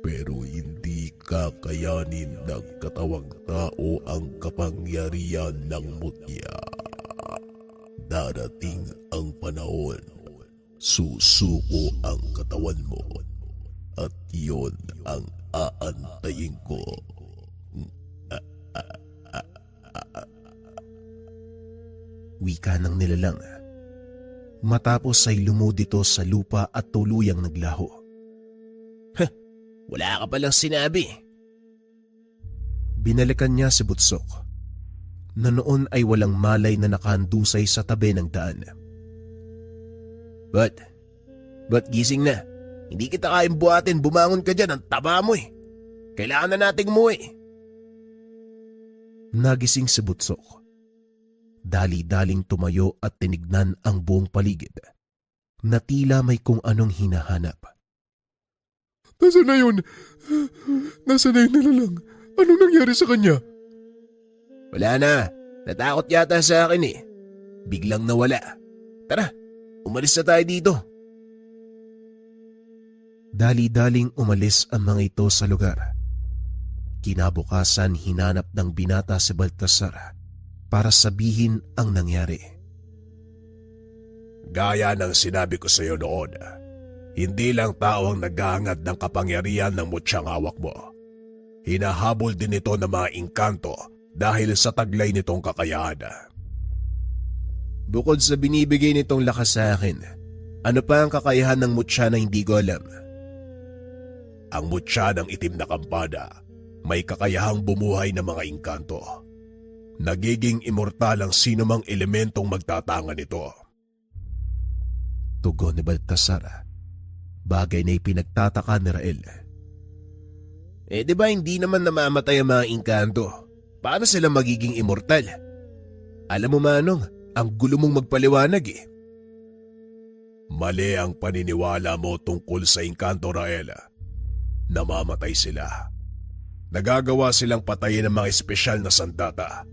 Pero hindi kakayanin ng katawang tao ang kapangyarihan ng mutya. Darating ang panahon, susuko ang katawan mo at iyon ang aantayin ko. Wika ng nilalang. Matapos ay lumudito sa lupa at tuluyang naglaho. Wala ka palang sinabi. Binalikan niya si Butsok, na noon ay walang malay na nakahandusay sa tabi ng daan. But gising na. Hindi kita kayang buhatin, bumangon ka dyan, ang taba mo eh. Kailangan na nating umuwi. Nagising si Butsok. Dali-daling tumayo at tinignan ang buong paligid, na tila may kung anong hinahanap. Nasaan na yun? Nasaan na yun nilalang? Anong nangyari sa kanya? Wala na. Natakot yata sa akin eh. Biglang nawala. Tara, umalis na tayo dito. Dali-daling umalis ang mga ito sa lugar. Kinabukasan hinanap ng binata si Baltasar para sabihin ang nangyari. Gaya ng sinabi ko sa iyo noon, hindi lang tao ang naghahangad ng kapangyarihan ng mutyang hawak mo. Hinahabol din ito ng mga engkanto dahil sa taglay nitong kakayahan. Bukod sa binibigay nitong lakas sa akin, ano pa ang kakayahan ng mutya na hindi ko alam? Ang mutya ng itim na kampana may kakayahang bumuhay ng mga engkanto. Nagiging immortal ang sinumang elementong magtatanga nito. Tugon ni Baltasar. Bagay na ipinagtataka ni Rael. Di ba hindi naman namamatay ang mga engkanto? Paano sila magiging immortal? Alam mo Manong, ang gulo mong magpaliwanag eh. Mali ang paniniwala mo tungkol sa engkanto, Rael. Namamatay sila. Nagagawa silang patayin ng mga espesyal na sandata.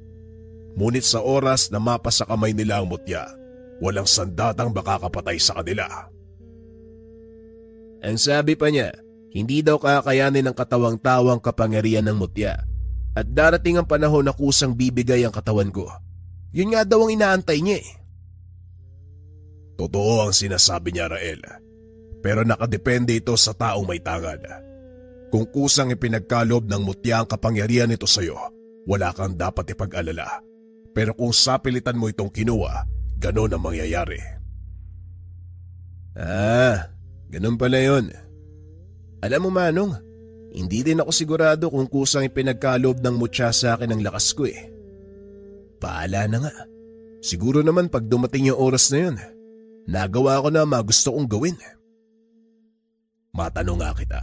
Ngunit sa oras na mapasa kamay nila ang mutya, walang sandatang makakapatay sa kanila. Ang sabi pa niya, hindi daw kakayanin ng katawang tao ang kapangyarihan ng mutya at darating ang panahon na kusang bibigay ang katawan ko. Yun nga daw ang inaantay niya eh. Totoo ang sinasabi niya, Rael. Pero nakadepende ito sa taong may tangad. Kung kusang ipinagkalob ng mutya ang kapangyarihan nito sa iyo, wala kang dapat ipag-alala. Pero kung sapilitan mo itong kinuha, ganon ang mangyayari. Ganun pala yun. Alam mo Manong, hindi din ako sigurado kung kusang ipinagkalob ng mutya sa akin ang lakas ko eh. Paala na nga. Siguro naman pag dumating yung oras na yun, nagawa ko na mga gusto kong gawin. Matanong nga kita,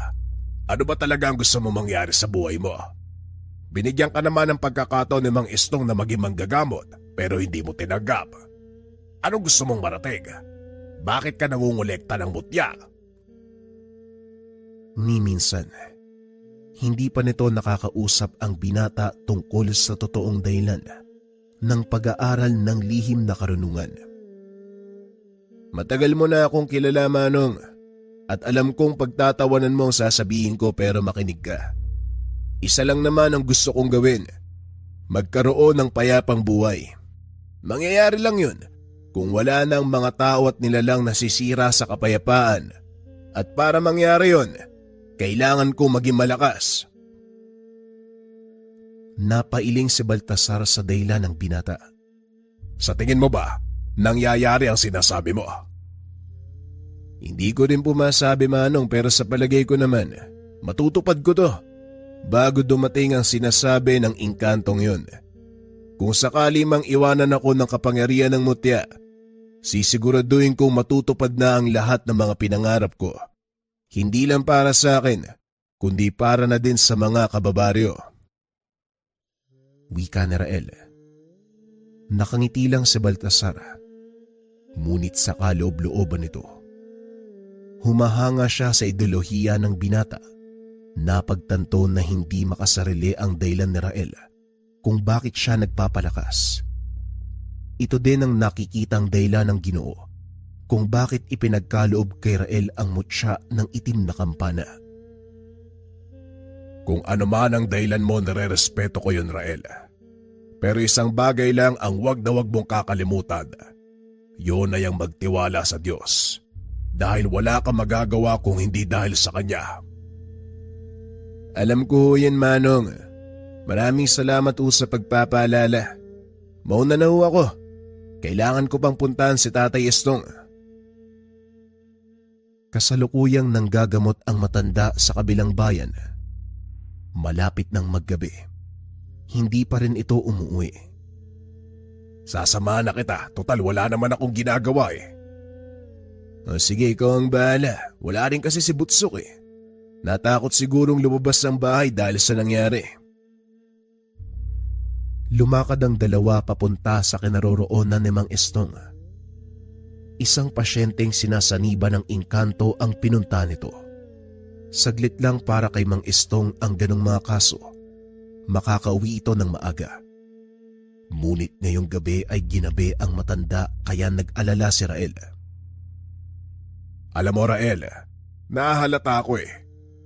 ano ba talaga ang gusto mo mangyari sa buhay mo? Binigyan ka naman ng pagkakataon ni Mang Istong na maging manggagamot pero hindi mo tinanggap. Anong gusto mong marating? Bakit ka nangungulekta ng mutya? Ni minsan, hindi pa nito nakakausap ang binata tungkol sa totoong dahilan ng pag-aaral ng lihim na karunungan. Matagal mo na akong kilala, Manong, at alam kong pagtatawanan mo ang sasabihin ko pero makinig ka. Isa lang naman ang gusto kong gawin, magkaroon ng payapang buhay. Mangyayari lang yun kung wala nang mga tao at nilalang nasisira sa kapayapaan. At para mangyari yun, kailangan ko maging malakas. Napailing si Baltasar sa dahilan ng binata. Sa tingin mo ba, nangyayari ang sinasabi mo? Hindi ko rin pumasabi, Manong, pero sa palagay ko naman, matutupad ko to bago dumating ang sinasabi ng inkantong yun. Kung sakali mang iwanan ako ng kapangyarihan ng mutya, sisiguraduhin kong matutupad na ang lahat ng mga pinangarap ko. Hindi lang para sa akin, kundi para na din sa mga kababaryo. Wika ni Rael. Nakangiti lang si Baltasar, ngunit sa kaloob-looban nito, humahanga siya sa ideolohiya ng binata. Napagtanto na hindi makasarili ang dahilan ni Rael kung bakit siya nagpapalakas. Ito din ang nakikitang dahilan ng Ginoo kung bakit ipinagkaloob kay Rael ang mutya ng itim na kampana. Kung ano man ang dahilan mo, nare-respeto ko yun, Rael. Pero isang bagay lang ang wag na wag mong kakalimutan. Yun ay ang magtiwala sa Diyos. Dahil wala kang magagawa kung hindi dahil sa Kanya. Alam ko yan, Manong. Maraming salamat sa pagpapaalala. Mauna na ho ako. Kailangan ko pang puntahan si Tatay Istong. Kasalukuyang nanggagamot ang matanda sa kabilang bayan. Malapit ng maggabi, hindi pa rin ito umuwi. Sasamahan na kita, total wala naman akong ginagawa eh. Sige, ikaw ang bahala. Wala rin kasi si Butsok eh. Natakot sigurong lumabas ng bahay dahil sa nangyari. Lumakad ang dalawa papunta sa kinaroroonan ni Mang Istong. Isang pasyenteng sinasaniba ng engkanto ang pinunta nito. Saglit lang para kay Mang Istong ang ganong mga kaso. Makakauwi ito ng maaga. Ngunit ngayong gabi ay ginabi ang matanda kaya nag-alala si Rael. Alam mo, Rael, nahahalata ako eh.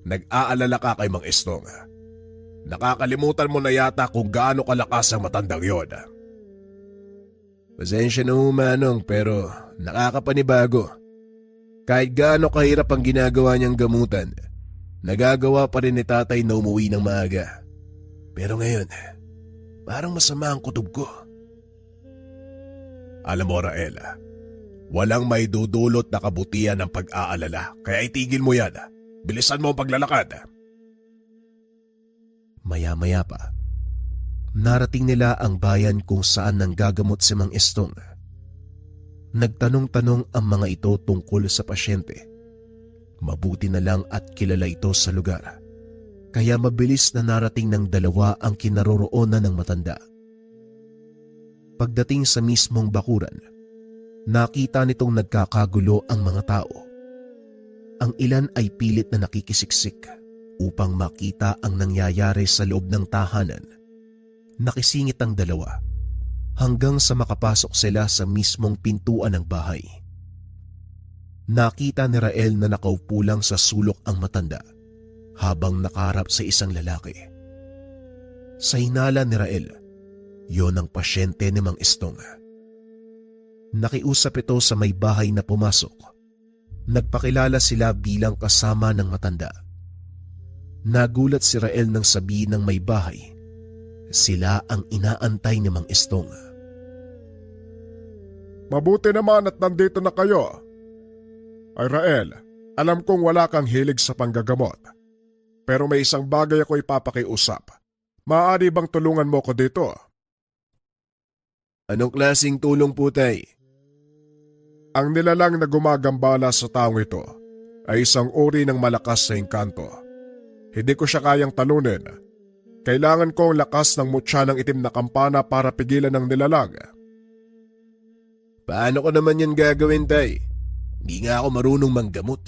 Nag-aalala ka kay Mang Istong. Nakakalimutan mo na yata kung gaano kalakas ang matandang yon. Pasensya na ho, Manong, pero nakakapanibago. Kahit gaano kahirap ang ginagawa niyang gamutan, nagagawa pa rin ni Tatay na umuwi ng maaga. Pero ngayon, parang masama ang kutob ko. Alam mo, Rael, walang may dudulot na kabutihan ng pag-aalala, kaya itigil mo yan. Bilisan mo ang paglalakad. Maya-maya pa, narating nila ang bayan kung saan nanggagamot si Mang Istong. Nagtanong-tanong ang mga ito tungkol sa pasyente. Mabuti na lang at kilala ito sa lugar, kaya mabilis na narating ng dalawa ang kinaroroonan ng matanda. Pagdating sa mismong bakuran, nakita nitong nagkakagulo ang mga tao. Ang ilan ay pilit na nakikisiksik upang makita ang nangyayari sa loob ng tahanan. Nakisingit ang dalawa hanggang sa makapasok sila sa mismong pintuan ng bahay. Nakita ni Rael na nakaupo lang sa sulok ang matanda habang nakaharap sa isang lalaki. Sa hinala ni Rael, yon ang pasyente ni Mang Istong. Nakiusap ito sa may bahay na pumasok. Nagpakilala sila bilang kasama ng matanda. Nagulat si Rael nang sabihin ng may bahay, sila ang inaantay ni Mang Istong. Mabuti naman at nandito na kayo. Ay Rael, alam kong wala kang hilig sa panggagamot. Pero may isang bagay ako ipapakiusap. Maaari bang tulungan mo ko dito? Anong klaseng tulong po, Tay? Ang nilalang na gumagambala sa taong ito ay isang uri ng malakas na engkanto. Hindi ko siya kayang talunin. Kailangan ko ang lakas ng mutya ng itim na kampana para pigilan ng nilalang. Paano ko naman yan gagawin, Tay? Hindi nga ako marunong manggamot.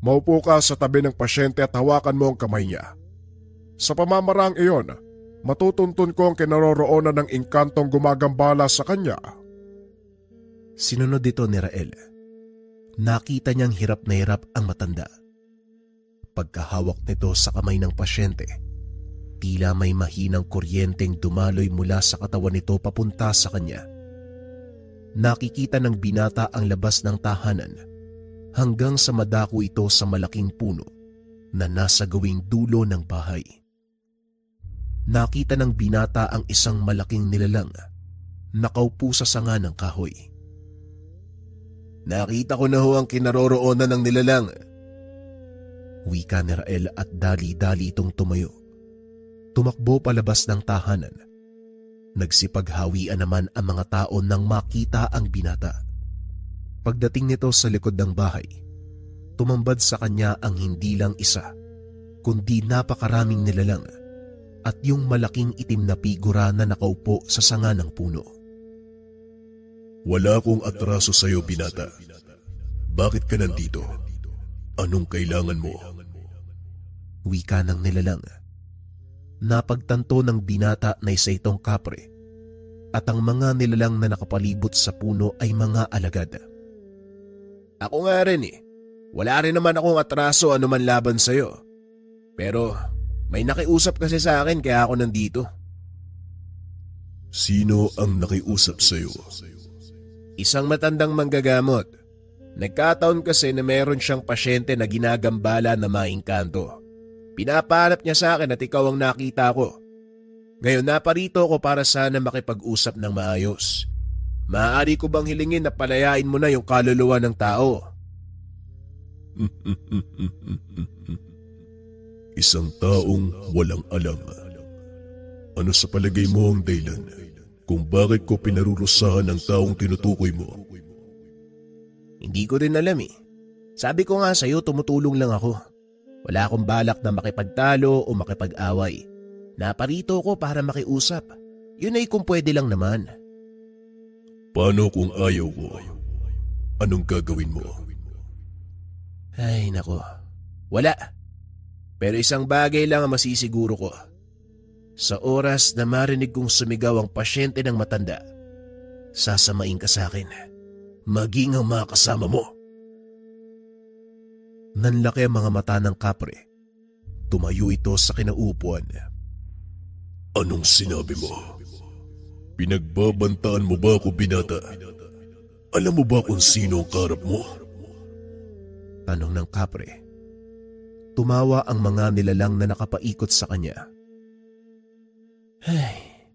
Maupo ka sa tabi ng pasyente at hawakan mo ang kamay niya. Sa pamamarang iyon, matutuntun ko ang kinaroroonan ng engkantong gumagambala sa kanya. Sinunod ito ni Rael. Nakita niyang hirap na hirap ang matanda. Pagkahawak nito sa kamay ng pasyente, tila may mahinang kuryenteng dumaloy mula sa katawan nito papunta sa kanya. Nakikita ng binata ang labas ng tahanan hanggang sa madako ito sa malaking puno na nasa gawing dulo ng bahay. Nakita ng binata ang isang malaking nilalang nakaupo sa sanga ng kahoy. Nakita ko na ho ang kinaroroonan ng nilalang. Wika ni Rael at dali-dali itong tumayo. Tumakbo palabas ng tahanan. Nagsipaghawian naman ang mga tao nang makita ang binata. Pagdating nito sa likod ng bahay, tumambad sa kanya ang hindi lang isa, kundi napakaraming nilalang at yung malaking itim na figura na nakaupo sa sanga ng puno. Wala akong atraso sa'yo, binata. Bakit ka nandito? Anong kailangan mo? Wika ng nilalang. Napagtanto ng binata na isa itong kapre at ang mga nilalang na nakapalibot sa puno ay mga alagad. Ako nga rin eh. Wala rin naman akong atraso anuman laban sa'yo. Pero may nakiusap kasi sa akin kaya ako nandito. Sino ang nakiusap sa'yo? Isang matandang manggagamot. Nagkataon kasi na meron siyang pasyente na ginagambala na maingkanto. Pinapahanap niya sa akin at ikaw ang nakita ko. Ngayon naparito ako para sana makipag-usap ng maayos. Maaari ko bang hilingin na palayain mo na yung kaluluwa ng tao? Isang taong walang alam. Ano sa palagay mo ang dahilan kung bakit ko pinarurusahan ang taong tinutukoy mo? Hindi ko rin alam eh. Sabi ko nga sa'yo, tumutulong lang ako. Wala akong balak na makipagtalo o makipag-away. Naparito ko para makiusap. Yun ay kung pwede lang naman. Paano kung ayaw ko? Anong gagawin mo? Ay nako, wala. Pero isang bagay lang ang masisiguro ko. Sa oras na marinig kong sumigaw ang pasyente ng matanda, sasamain ka sa akin. Maging ang mga kasama mo. Nanlaki ang mga mata ng kapre. Tumayo ito sa kinaupuan. Anong sinabi mo? Pinagbabantaan mo ba ako, binata? Alam mo ba kung sino ang karap mo? Tanong ng kapre. Tumawa ang mga nilalang na nakapaikot sa kanya. Ay,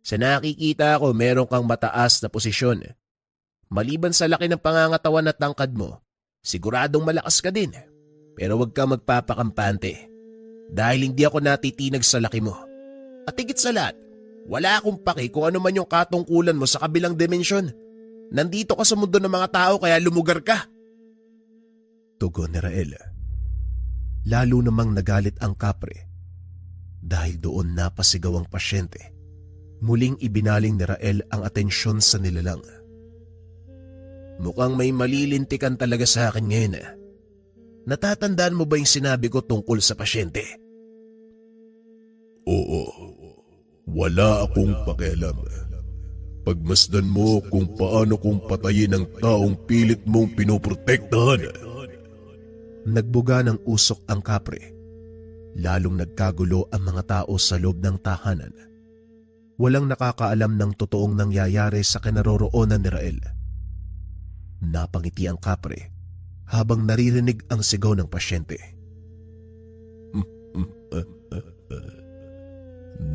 sa nakikita ko meron kang mataas na posisyon. Maliban sa laki ng pangangatawan at tangkad mo, siguradong malakas ka din. Pero huwag ka magpapakampante. Dahil hindi ako natitinag sa laki mo. At higit sa lahat, wala akong paki kung ano man yung katungkulan mo sa kabilang dimensyon. Nandito ka sa mundo ng mga tao kaya lumugar ka. Tugon ni Rael. Lalo namang nagalit ang kapre. Dahil doon napasigaw ang pasyente. Muling ibinaling ni Rael ang atensyon sa nilalang. Mukhang may malilintikan talaga sa akin ngayon. Natatandaan mo ba yung sinabi ko tungkol sa pasyente? Oo. Wala akong pakialam. Pagmasdan mo kung paano kong patayin ang taong pilit mong pinoprotektahan. Nagbuga ng usok ang kapre. Lalong nagkagulo ang mga tao sa loob ng tahanan. Walang nakakaalam ng totoong nangyayari sa kinaroroonan ni Rael. Napangiti ang kapre habang naririnig ang sigaw ng pasyente.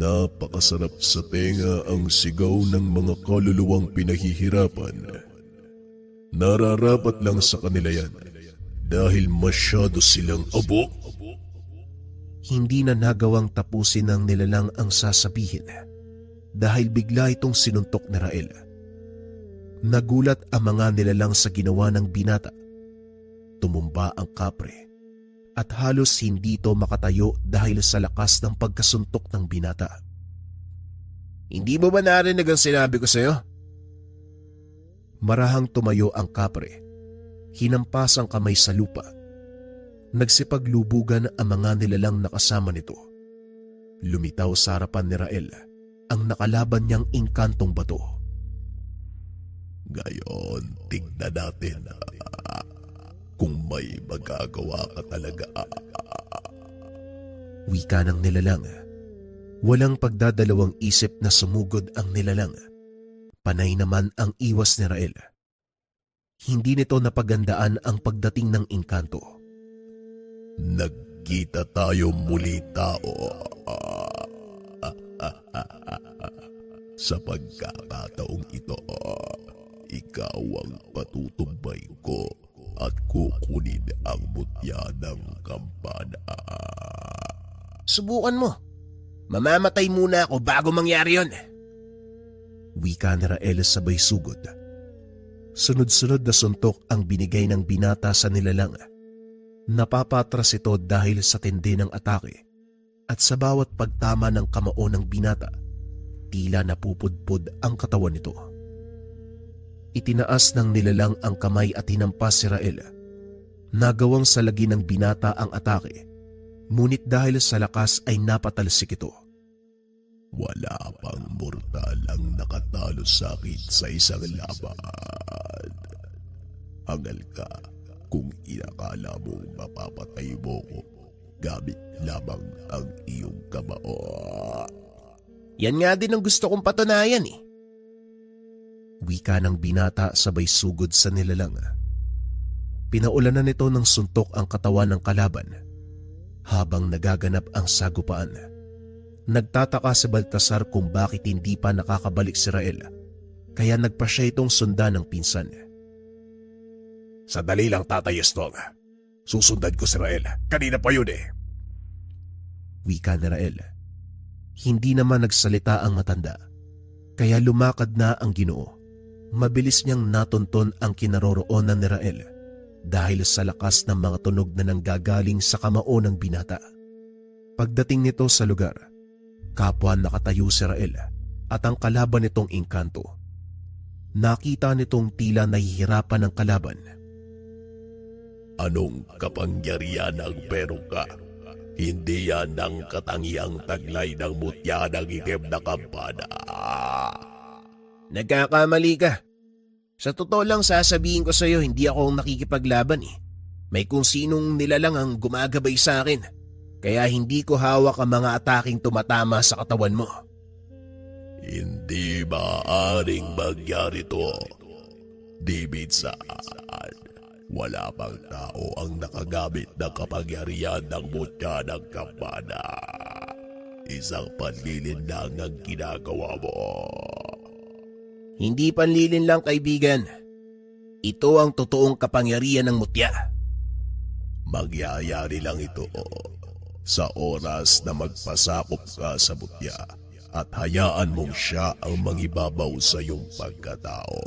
Napakasarap sa tenga ang sigaw ng mga kaluluwang pinahihirapan. Nararapat lang sa kanila yan dahil masyado silang abo. Hindi na nagawang tapusin ng nilalang ang sasabihin. dahil bigla itong sinuntok ni Rael. Nagulat ang mga nilalang sa ginawa ng binata. Tumumba ang kapre at halos hindi ito makatayo dahil sa lakas ng pagkasuntok ng binata. Hindi mo ba narinig ang sinabi ko sa'yo? Marahang tumayo ang kapre. Hinampas ang kamay sa lupa. Nagsipaglubugan ang mga nilalang nakasama nito. Lumitaw sa harapan ni Rael ang nakalaban niyang inkantong bato. Ngayon, tignan natin kung may magagawa ka talaga. Wika ng nilalang. Walang pagdadalawang isip na sumugod ang nilalang. Panay naman ang iwas ni Rael. Hindi nito napagandaan ang pagdating ng inkanto. Nagkita tayo muli, tao. Sa pagkakataong ito, ikaw ang patutumbay ko at kukunin ang mutya ng kampana. Subukan mo. Mamamatay muna ako bago mangyari yon. Wika ni Rael sabay sugod. Sunod-sunod na suntok ang binigay ng binata sa nilalang. Napapatras ito dahil sa tindi ng atake at sa bawat pagtama ng kamao ng binata, tila napupudpud ang katawan nito. Itinaas ng nilalang ang kamay at hinampas si Rael. Nagawang salagi ng binata ang atake, ngunit dahil sa lakas ay napatalsik ito. Wala pang mortal ang nakatalo sa akin sa isang laban. Hangal ka kung inakala mong mapapatay mo ko gamit lamang ang iyong kamao. Yan nga din ang gusto kong patunayan eh. Wika ng binata sabay sugod sa nilalang. Pinaulanan nito ng suntok ang katawan ng kalaban habang nagaganap ang sagupaan. Nagtataka si Baltasar kung bakit hindi pa nakakabalik si Rael, kaya nagpa siya itong sundan ng pinsan. Sandali lang, Tatay Estong. Susundan ko si Rael. Kanina pa yun eh. Wika ni Rael. Hindi naman nagsalita ang matanda, kaya lumakad na ang Ginoo. Mabilis niyang natunton ang kinaroroonan ni Rael dahil sa lakas ng mga tunog na nanggagaling sa kamao ng binata. Pagdating nito sa lugar, kapwa nakatayo si Rael at ang kalaban nitong inkanto. Nakita nitong tila nahihirapan ang kalaban. Anong kapangyarihan ang meron ka? Hindi yan ang katangiang taglay ng mutya ng itim na kampana. Nagkakamali ka. Sa totoo lang sasabihin ko sa'yo, hindi ako nakikipaglaban eh. May kung sinong nilalang ang gumagabay sa akin. Kaya hindi ko hawak ang mga ataking tumatama sa katawan mo. Hindi maaaring mangyari to. Di minsan, wala pang tao ang nakagamit ng kapangyarihan ng mutya ng kampana. Isang panlilin lang ang ginagawa mo. Hindi panlilin lang, kaibigan. Ito ang totoong kapangyarihan ng mutya. Magyayari lang ito sa oras na magpasakop ka sa mutya at hayaan mong siya ang mangibabaw sa iyong pagkatao.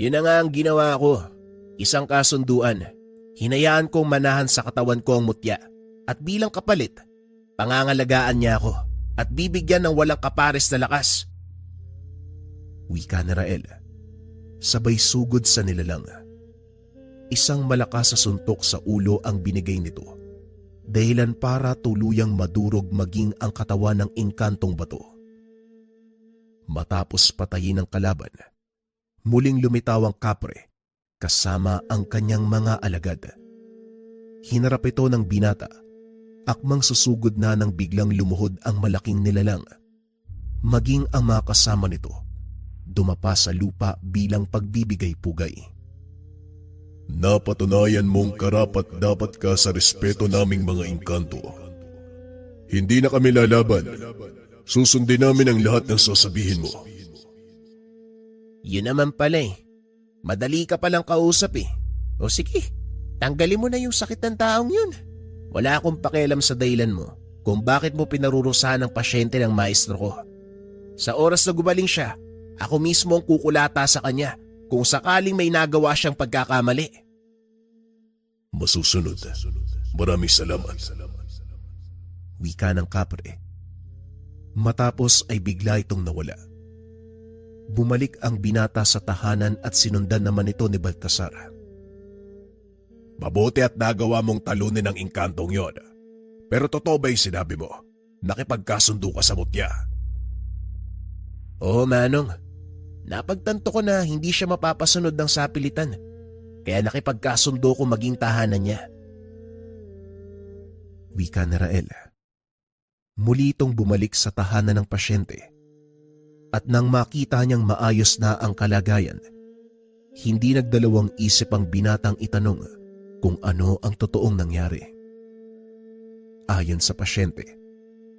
Yun na nga ang ginawa ko. Isang kasunduan. Hinayaan kong manahan sa katawan ko ang mutya at bilang kapalit, pangangalagaan niya ako at bibigyan ng walang kapares na lakas. Wika ni Rael. Sabay sugod sa nilalang. Isang malakas na suntok sa ulo ang binigay nito, dahilan para tuluyang madurog maging ang katawan ng inkantong bato. Matapos patayin ang kalaban, muling lumitaw ang kapre kasama ang kanyang mga alagad. Hinarap ito ng binata, akmang susugod na nang biglang lumuhod ang malaking nilalang. Maging ang mga kasama nito, dumapa sa lupa bilang pagbibigay-pugay. Napatunayan mong karapat-dapat ka sa respeto naming mga inkanto. Hindi na kami lalaban. Susundin namin ang lahat ng sasabihin mo. Yun naman pala eh. Madali ka palang kausap eh. O sige, tanggalin mo na yung sakit ng taong yun. Wala akong pakialam sa dahilan mo kung bakit mo pinarurusahan ng pasyente ng maestro ko. Sa oras na gumaling siya, ako mismo ang kukulata sa kanya kung sakaling may nagawa siyang pagkakamali. Masusunod. Maraming salamat. Wika ng kapre. Matapos ay bigla itong nawala. Bumalik ang binata sa tahanan at sinundan naman ito ni Baltasar. Mabuti at nagawa mong talunin ang inkantong yon. Pero totoo ba yung sinabi mo? Nakipagkasundo ka sa mutya? Oo, Manong. Napagtanto ko na hindi siya mapapasunod ng sapilitan. Kaya nakipagkasundo ko maging tahanan niya. Wika ni Rael. Muli itong bumalik sa tahanan ng pasyente. At nang makita niyang maayos na ang kalagayan, hindi nagdalawang isip ang binatang itanong kung ano ang totoong nangyari. Ayon sa pasyente,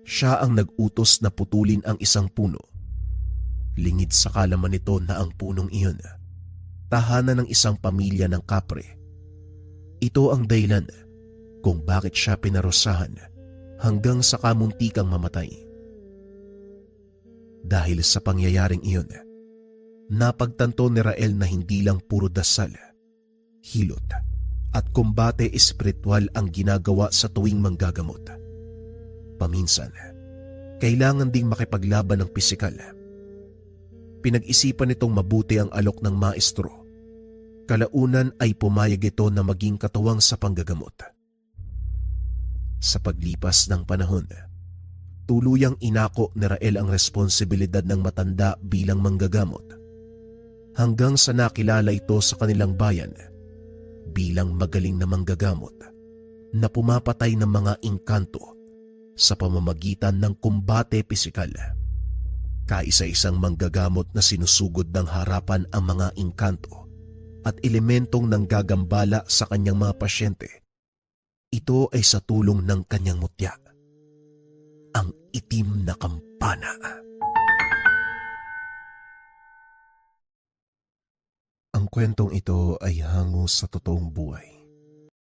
siya ang nag-utos na putulin ang isang puno. Lingid sa kalaman nito na ang punong iyon, tahanan ng isang pamilya ng kapre. Ito ang dahilan kung bakit siya pinarusahan hanggang sa kamuntikang mamatay. Dahil sa pangyayaring iyon, napagtanto ni Rael na hindi lang puro dasal, hilot at kumbate espiritual ang ginagawa sa tuwing manggagamot. Paminsan, kailangan ding makipaglaban ng pisikal. Pinag-isipan nitong mabuti ang alok ng maestro. Kalaunan ay pumayag ito na maging katuwang sa panggagamot. Sa paglipas ng panahon, tuluyang inako ni Rael ang responsibilidad ng matanda bilang manggagamot hanggang sa nakilala ito sa kanilang bayan bilang magaling na manggagamot na pumapatay ng mga engkanto sa pamamagitan ng kumbate pisikal. Kaisa-isang manggagamot na sinusugod ng harapan ang mga engkanto at elementong nanggagambala sa kanyang mga pasyente. Ito ay sa tulong ng kanyang mutya, ang itim na kampana. Ang kwentong ito ay hango sa totoong buhay.